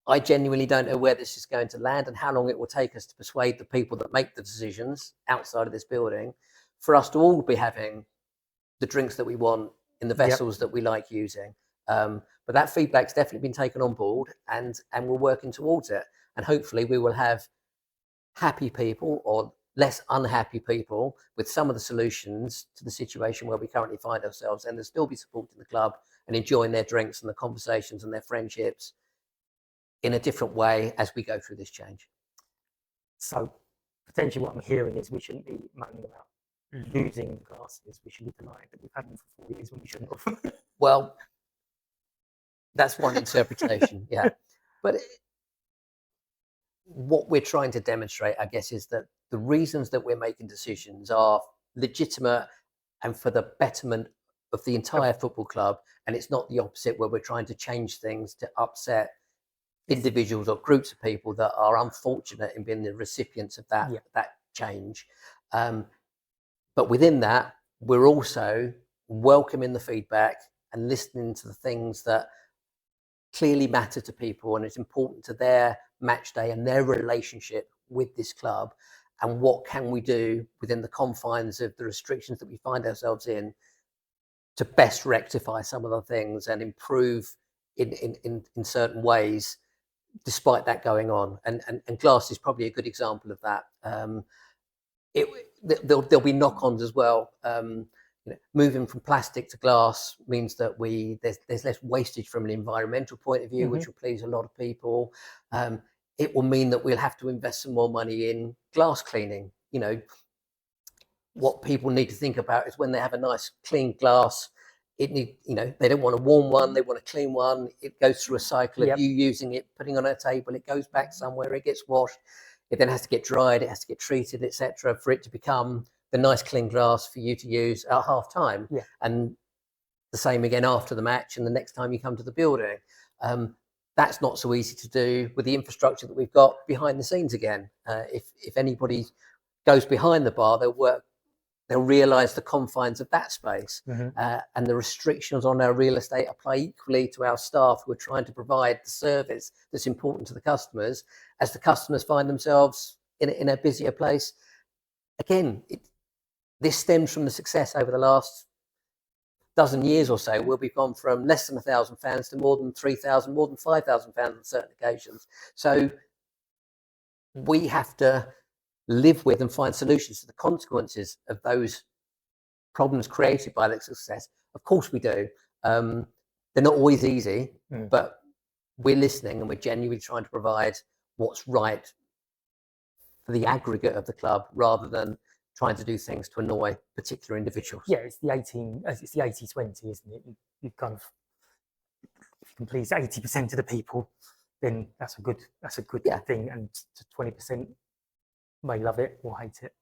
I genuinely don't know where this is going to land and how long it will take us to persuade the people that make the decisions outside of this building for us to all be having the drinks that we want in the vessels that we like using. But that feedback's definitely been taken on board, and we're working towards it. And hopefully we will have happy people or less unhappy people with some of the solutions to the situation where we currently find ourselves, and they'll still be supporting the club and enjoying their drinks and the conversations and their friendships in a different way as we go through this change. So potentially what I'm hearing is we shouldn't be moaning about losing classes. We should be delighted that we've had them for 4 years when we shouldn't have. Well, that's one interpretation, yeah. But what we're trying to demonstrate, I guess, is that the reasons that we're making decisions are legitimate and for the betterment of the entire football club. And it's not the opposite, where we're trying to change things to upset individuals or groups of people that are unfortunate in being the recipients of that change. But within that, we're also welcoming the feedback and listening to the things that clearly matter to people and it's important to their match day and their relationship with this club. And what can we do within the confines of the restrictions that we find ourselves in to best rectify some of the things and improve in certain ways despite that going on. And glass is probably a good example of that. There'll be knock-ons as well. Moving from plastic to glass means that there's less wastage from an environmental point of view, which will please a lot of people. It will mean that we'll have to invest some more money in glass cleaning. What people need to think about is when they have a nice clean glass, they don't want a warm one, they want a clean one. It goes through a cycle of you using it, putting on a table, it goes back somewhere, it gets washed, it then has to get dried, it has to get treated, etc., for it to become the nice clean glass for you to use at half time. And the same again after the match and the next time you come to the building. That's not so easy to do with the infrastructure that we've got behind the scenes again. If anybody goes behind the bar, they'll realise the confines of that space. And the restrictions on our real estate apply equally to our staff who are trying to provide the service that's important to the customers as the customers find themselves in a busier place. Again, this stems from the success over the last dozen years or so, where we've gone from less than 1,000 fans to more than 3,000, more than 5,000 fans on certain occasions. So we have to live with and find solutions to the consequences of those problems created by that success. Of course we do. They're not always easy, but we're listening and we're genuinely trying to provide what's right for the aggregate of the club rather than trying to do things to annoy particular individuals. Yeah, it's the 80-20, isn't it? You kind of, if you can please 80% of the people, then that's a good thing, and 20% may love it or hate it.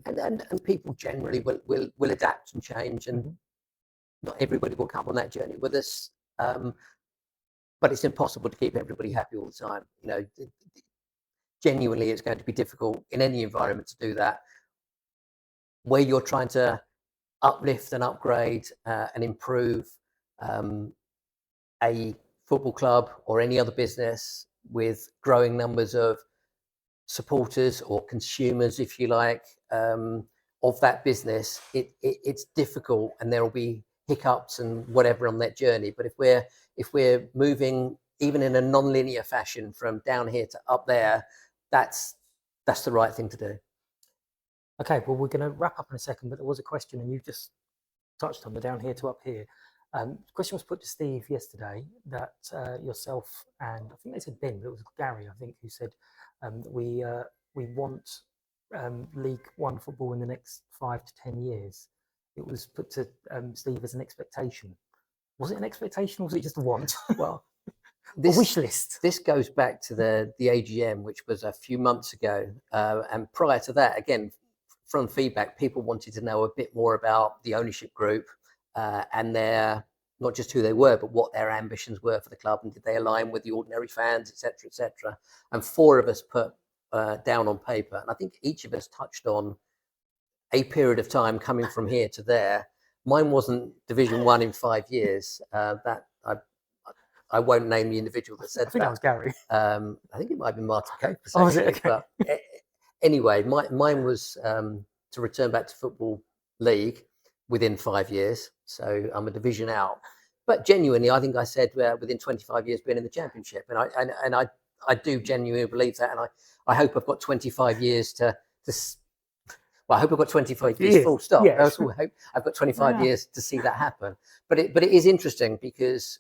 And people generally will adapt and change, and not everybody will come on that journey with us. But it's impossible to keep everybody happy all the time. Genuinely, it's going to be difficult in any environment to do that. Where you're trying to uplift and upgrade and improve a football club or any other business with growing numbers of supporters or consumers, if you like, of that business, it's difficult, and there will be hiccups and whatever on that journey. But if we're moving even in a non-linear fashion from down here to up there, that's the right thing to do. Okay, well, we're going to wrap up in a second, but there was a question, and you just touched on the down here to up here. Question was put to Steve yesterday that yourself and I think they said Ben, but it was Gary, I think, who said that we want League One football in the next 5 to 10 years. It was put to Steve as an expectation. Was it an expectation or was it just a want? Well, A wish list. This goes back to the AGM, which was a few months ago. And prior to that, again, from feedback, people wanted to know a bit more about the ownership group and their, not just who they were, but what their ambitions were for the club and did they align with the ordinary fans, etc., etc. And 4 of us put down on paper. And I think each of us touched on a period of time coming from here to there. Mine wasn't Division 1 in 5 years. I won't name the individual that said I think that was Gary. I think it might be Martin Copus. Oh, was it? Okay. But anyway, mine was to return back to Football League within 5 years. So I'm a division out. But genuinely, I think I said within 25 years being in the Championship. And I do genuinely believe that. And I hope I've got 25 years well, I hope I've got 25 years full stop. Yes. I also hope I've got 25 years to see that happen. But it is interesting because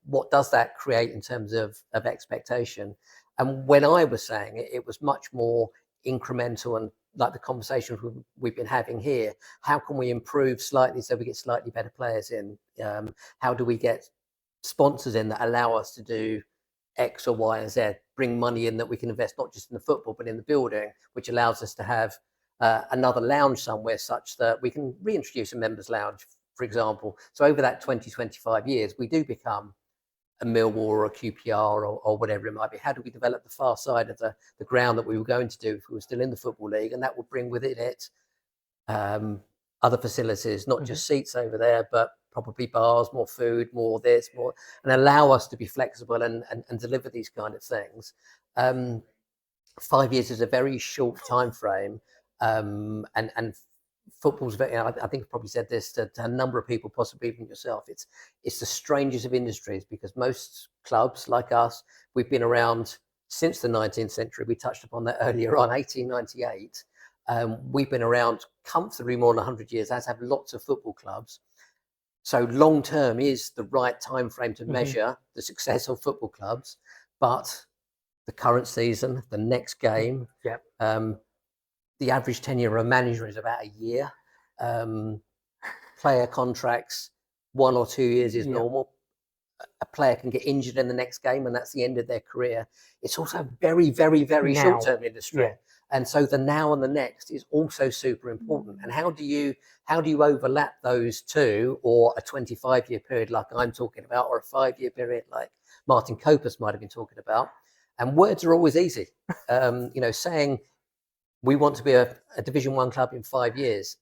what does that create in terms of expectation? And when I was saying it, it was much more incremental and like the conversations we've been having here. How can we improve slightly so we get slightly better players in? How do we get sponsors in that allow us to do X or Y or Z, bring money in that we can invest not just in the football, but in the building, which allows us to have another lounge somewhere such that we can reintroduce a members lounge, for example. So over that 20-25 years, we do become a Millwall or a QPR or whatever it might be. How do we develop the far side of the ground that we were going to do if we were still in the Football League? And that will bring with it other facilities, not just seats over there, but probably bars, more food, more this, more, and allow us to be flexible and deliver these kind of things. 5 years is a very short time frame. And football's very, I think I've probably said this to a number of people, possibly even yourself. It's the strangest of industries because most clubs like us, we've been around since the 19th century. We touched upon that earlier on, 1898. We've been around comfortably more than 100 years, as have lots of football clubs. So long term is the right time frame to measure the success of football clubs, but the current season, the next game, the average tenure of a manager is about a year. Player contracts, 1 or 2 years is normal. A player can get injured in the next game and that's the end of their career. It's also very, very, very short-term industry. And so the now and the next is also super important. And how do you overlap those two, or a 25-year period like I'm talking about, or a 5-year period like Martin Copus might have been talking about? And words are always easy. Saying we want to be a Division 1 club in 5 years,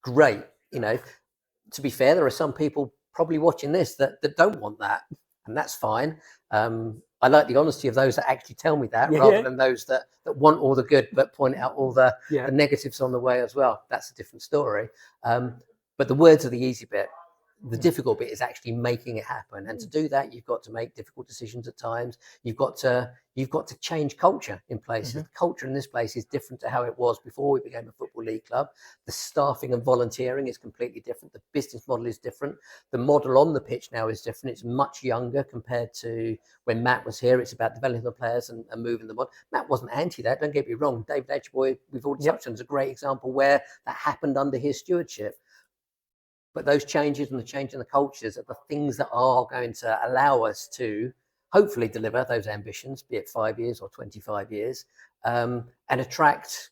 great. To be fair, there are some people probably watching this that don't want that, and that's fine. I like the honesty of those that actually tell me that, rather than those that want all the good but point out all the negatives on the way as well. That's a different story. But the words are the easy bit. The difficult bit is actually making it happen. And to do that, you've got to make difficult decisions at times. You've got to change culture in places. The culture in this place is different to how it was before we became a Football League club. The staffing and volunteering is completely different. The business model is different. The model on the pitch now is different. It's much younger compared to when Matt was here. It's about developing the players and moving them on. Matt wasn't anti that, don't get me wrong. David Edgeboy, we've already touched on, is a great example where that happened under his stewardship. But those changes and the change in the cultures are the things that are going to allow us to hopefully deliver those ambitions, be it 5 years or 25 years, and attract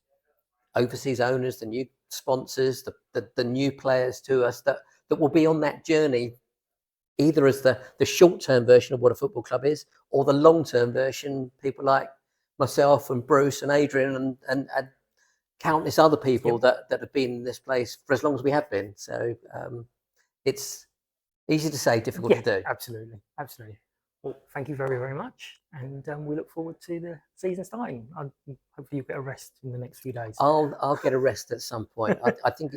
overseas owners, the new sponsors, the new players to us that will be on that journey, either as the short-term version of what a football club is, or the long-term version, people like myself and Bruce and Adrian and countless other people that have been in this place for as long as we have been. So it's easy to say, difficult to do. Absolutely. Well, thank you very, very much. And we look forward to the season starting. Hopefully you'll get a rest in the next few days. I'll get a rest at some point. I think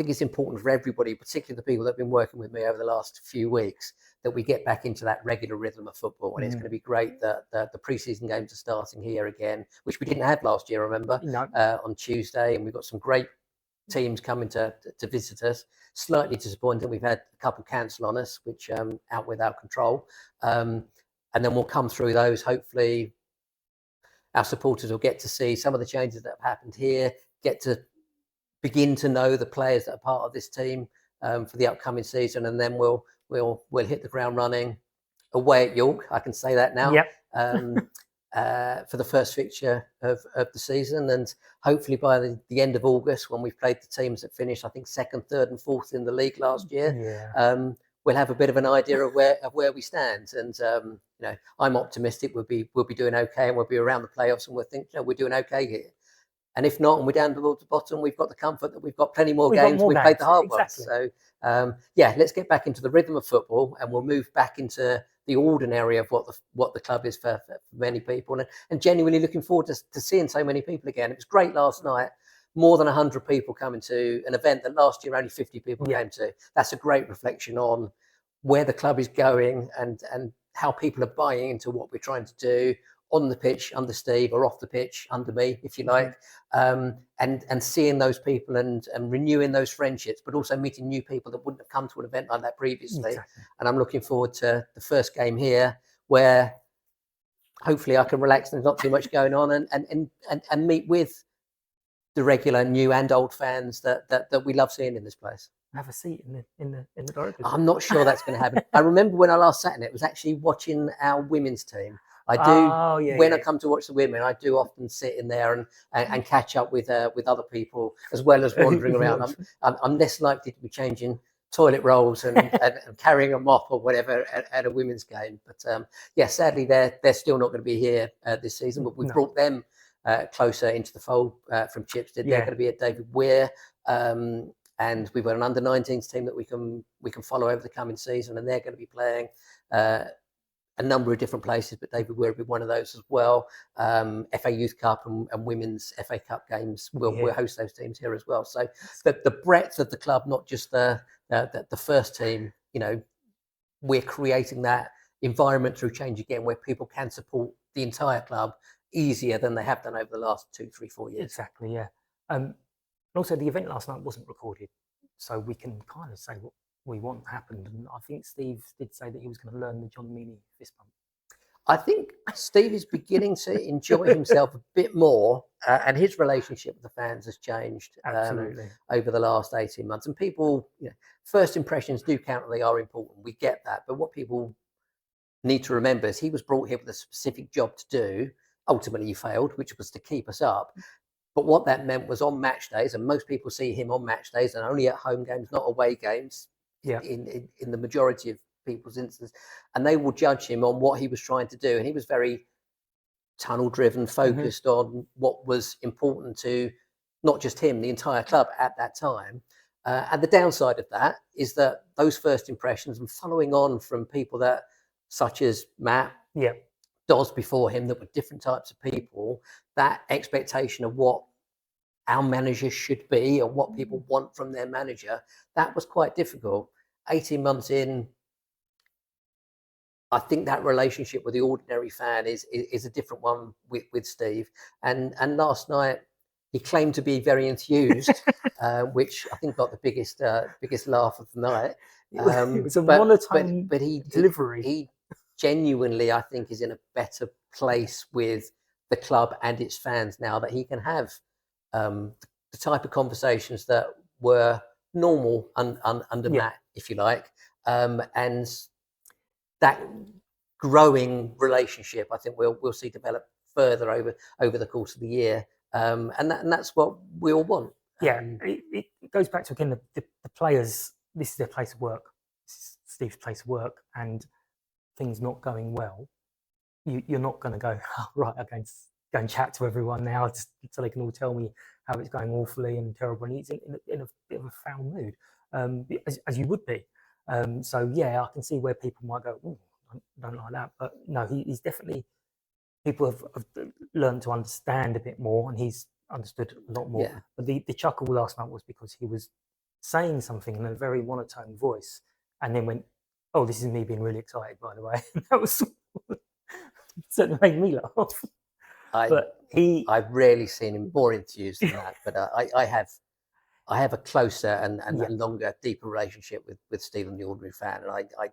it's important for everybody, particularly the people that have been working with me over the last few weeks, that we get back into that regular rhythm of football. And it's going to be great that the pre-season games are starting here again, which we didn't have last year, remember, on Tuesday. And we've got some great teams coming to visit us. Slightly disappointed. We've had a couple cancel on us, which out with our control. And then we'll come through those. Hopefully, our supporters will get to see some of the changes that have happened here, get to begin to know the players that are part of this team for the upcoming season, and then we'll hit the ground running away at York. I can say that now. Yep. For the first fixture of the season, and hopefully by the end of August, when we've played the teams that finished, I think 2nd, 3rd, and 4th in the league last year, we'll have a bit of an idea of where we stand. And I'm optimistic we'll be doing okay, and we'll be around the playoffs, and we'll think we're doing okay here. And if not, and we're down towards the bottom, we've got the comfort that we've got plenty more games. We've played the hard ones. So let's get back into the rhythm of football, and we'll move back into the ordinary of what the club is for many people, and genuinely looking forward to seeing so many people again. It was great last night. More than 100 people coming to an event that last year only 50 people came to. That's a great reflection on where the club is going and how people are buying into what we're trying to do on the pitch under Steve, or off the pitch under me, if you like, and seeing those people and renewing those friendships, but also meeting new people that wouldn't have come to an event like that previously. Exactly. And I'm looking forward to the first game here, where hopefully I can relax and there's not too much going on, and meet with the regular new and old fans that we love seeing in this place. Have a seat in the directors. I'm not sure that's going to happen. I remember when I last sat in it was actually watching our women's team. I do I come to watch the women, I do often sit in there and catch up with other people, as well as wandering around. I'm less likely to be changing toilet rolls and carrying a mop or whatever at a women's game. But sadly they're still not going to be here this season. But we've brought them closer into the fold from Chipstead. They're going to be at David Weir, and we've got an under-19s team that we can follow over the coming season, and they're going to be playing a number of different places, but David Weir will be one of those as well. FA Youth Cup and Women's FA Cup games, we'll host those teams here as well. So the breadth of the club, not just the first team, we're creating that environment through Change Again, where people can support the entire club easier than they have done over the last 2, 3, 4 years. Exactly, yeah. And also the event last night wasn't recorded, so we can kind of say what we want happened. And I think Steve did say that he was going to learn the John Meany fist bump. I think Steve is beginning to enjoy himself a bit more, and his relationship with the fans has changed over the last 18 months. And people, first impressions do count, and they are important. We get that. But what people need to remember is he was brought here with a specific job to do. Ultimately, he failed, which was to keep us up. But what that meant was on match days, and most people see him on match days and only at home games, not away games, in the majority of people's instances, and they will judge him on what he was trying to do. And he was very tunnel driven, focused on what was important to not just him, the entire club at that time. And the downside of that is that those first impressions, and following on from people that, such as Matt, Doz before him, that were different types of people, that expectation of what our manager should be and what people want from their manager, that was quite difficult. 18 months in, I think that relationship with the ordinary fan is a different one with Steve. And last night he claimed to be very enthused, which I think got the biggest laugh of the night. It was a monotone delivery. He genuinely, I think, is in a better place with the club and its fans now, that he can have the type of conversations that were normal under Matt, if you like, and that growing relationship, I think we'll see develop further over the course of the year, and that's what we all want. It goes back to, again, the players. This is their place of work. This is Steve's place of work, and things not going well, you're not going to go, right, I'm going to go and chat to everyone now so they can all tell me how it's going awfully and terrible. And he's in a bit of a foul mood, as you would be. So, I can see where people might go, oh, I don't like that. But no, he's definitely, people have learned to understand a bit more, and he's understood a lot more. Yeah. But the chuckle last night was because he was saying something in a very monotone voice, and then went, oh, this is me being really excited, by the way. That was certainly made me laugh. I've rarely seen him more enthused than that, but I have I have a closer and Yeah. longer, deeper relationship with Stephen, the ordinary fan, and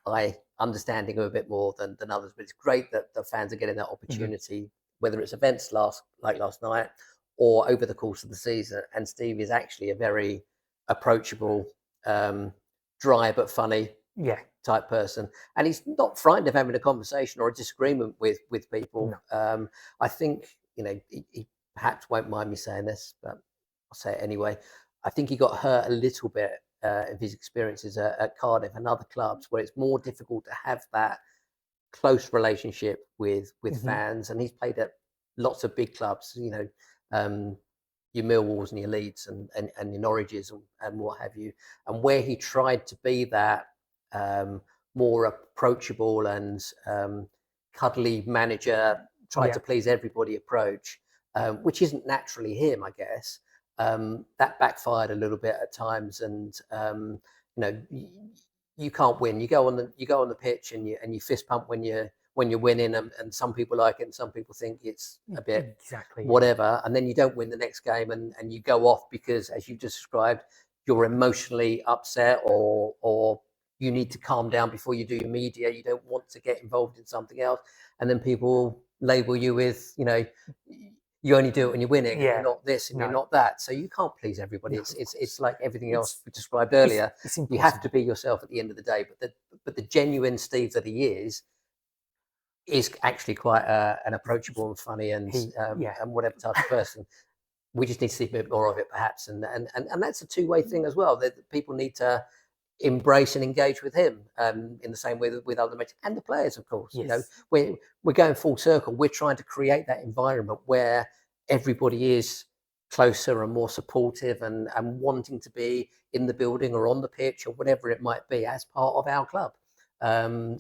I understand him a bit more than others. But it's great that the fans are getting that opportunity, whether it's events like last night or over the course of the season. And Steve is actually a very approachable, dry but funny Yeah. type person, and he's not frightened of having a conversation or a disagreement with people. I think, you know, he perhaps won't mind me saying this, but I'll say it anyway. I think he got hurt a little bit of his experiences at Cardiff and other clubs, where it's more difficult to have that close relationship with fans. And he's played at lots of big clubs, you know, your Millwalls and your Leeds and your Norwiches and what have you. And where he tried to be that more approachable and cuddly manager, tried to please everybody approach, which isn't naturally him, I guess. That backfired a little bit at times, and you know, you can't win. You go on the pitch and you fist pump when you're winning, and some people like it, and some people think it's a bit whatever, and then you don't win the next game, and you go off because, as you just described, you're emotionally upset, or you need to calm down before you do your media. You don't want to get involved in something else, and then people label you with, you know, you only do it when you're winning. And you're not this and you're not that. So you can't please everybody. It's like everything else we described earlier. You have to be yourself at the end of the day. But the genuine Steve that he is actually quite an approachable and funny and whatever type of person. We just need to see a bit more of it, perhaps. And that's a two-way thing as well. That people need to embrace and engage with him in the same way with other matches, and the players, of course. You know, we're going full circle. We're trying to create that environment where everybody is closer and more supportive and wanting to be in the building or on the pitch or whatever it might be as part of our club.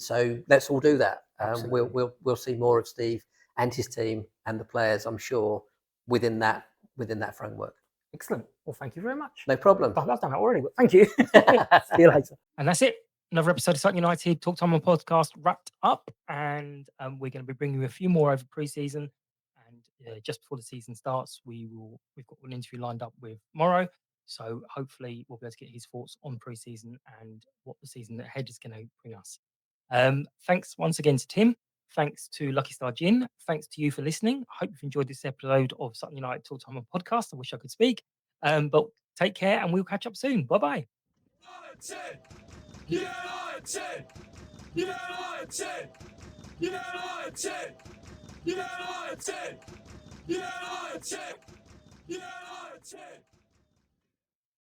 So let's all do that. We'll see more of Steve and his team and the players, I'm sure, within that framework. Excellent. Well, thank you very much. No problem. I've done that already, but thank you. See you later. And that's it. Another episode of Sutton United Talk Time on podcast wrapped up, and we're going to be bringing you a few more over pre-season. And just before the season starts, we've got an interview lined up with Morrow. So hopefully we'll be able to get his thoughts on pre-season and what the season ahead is going to bring us. Thanks once again to Tim. Thanks to Lucky Star Gin. Thanks to you for listening. I hope you've enjoyed this episode of Sutton United Talk Time on podcast. I wish I could speak. But take care, and we'll catch up soon. Bye-bye. United! United! United! United! United! United!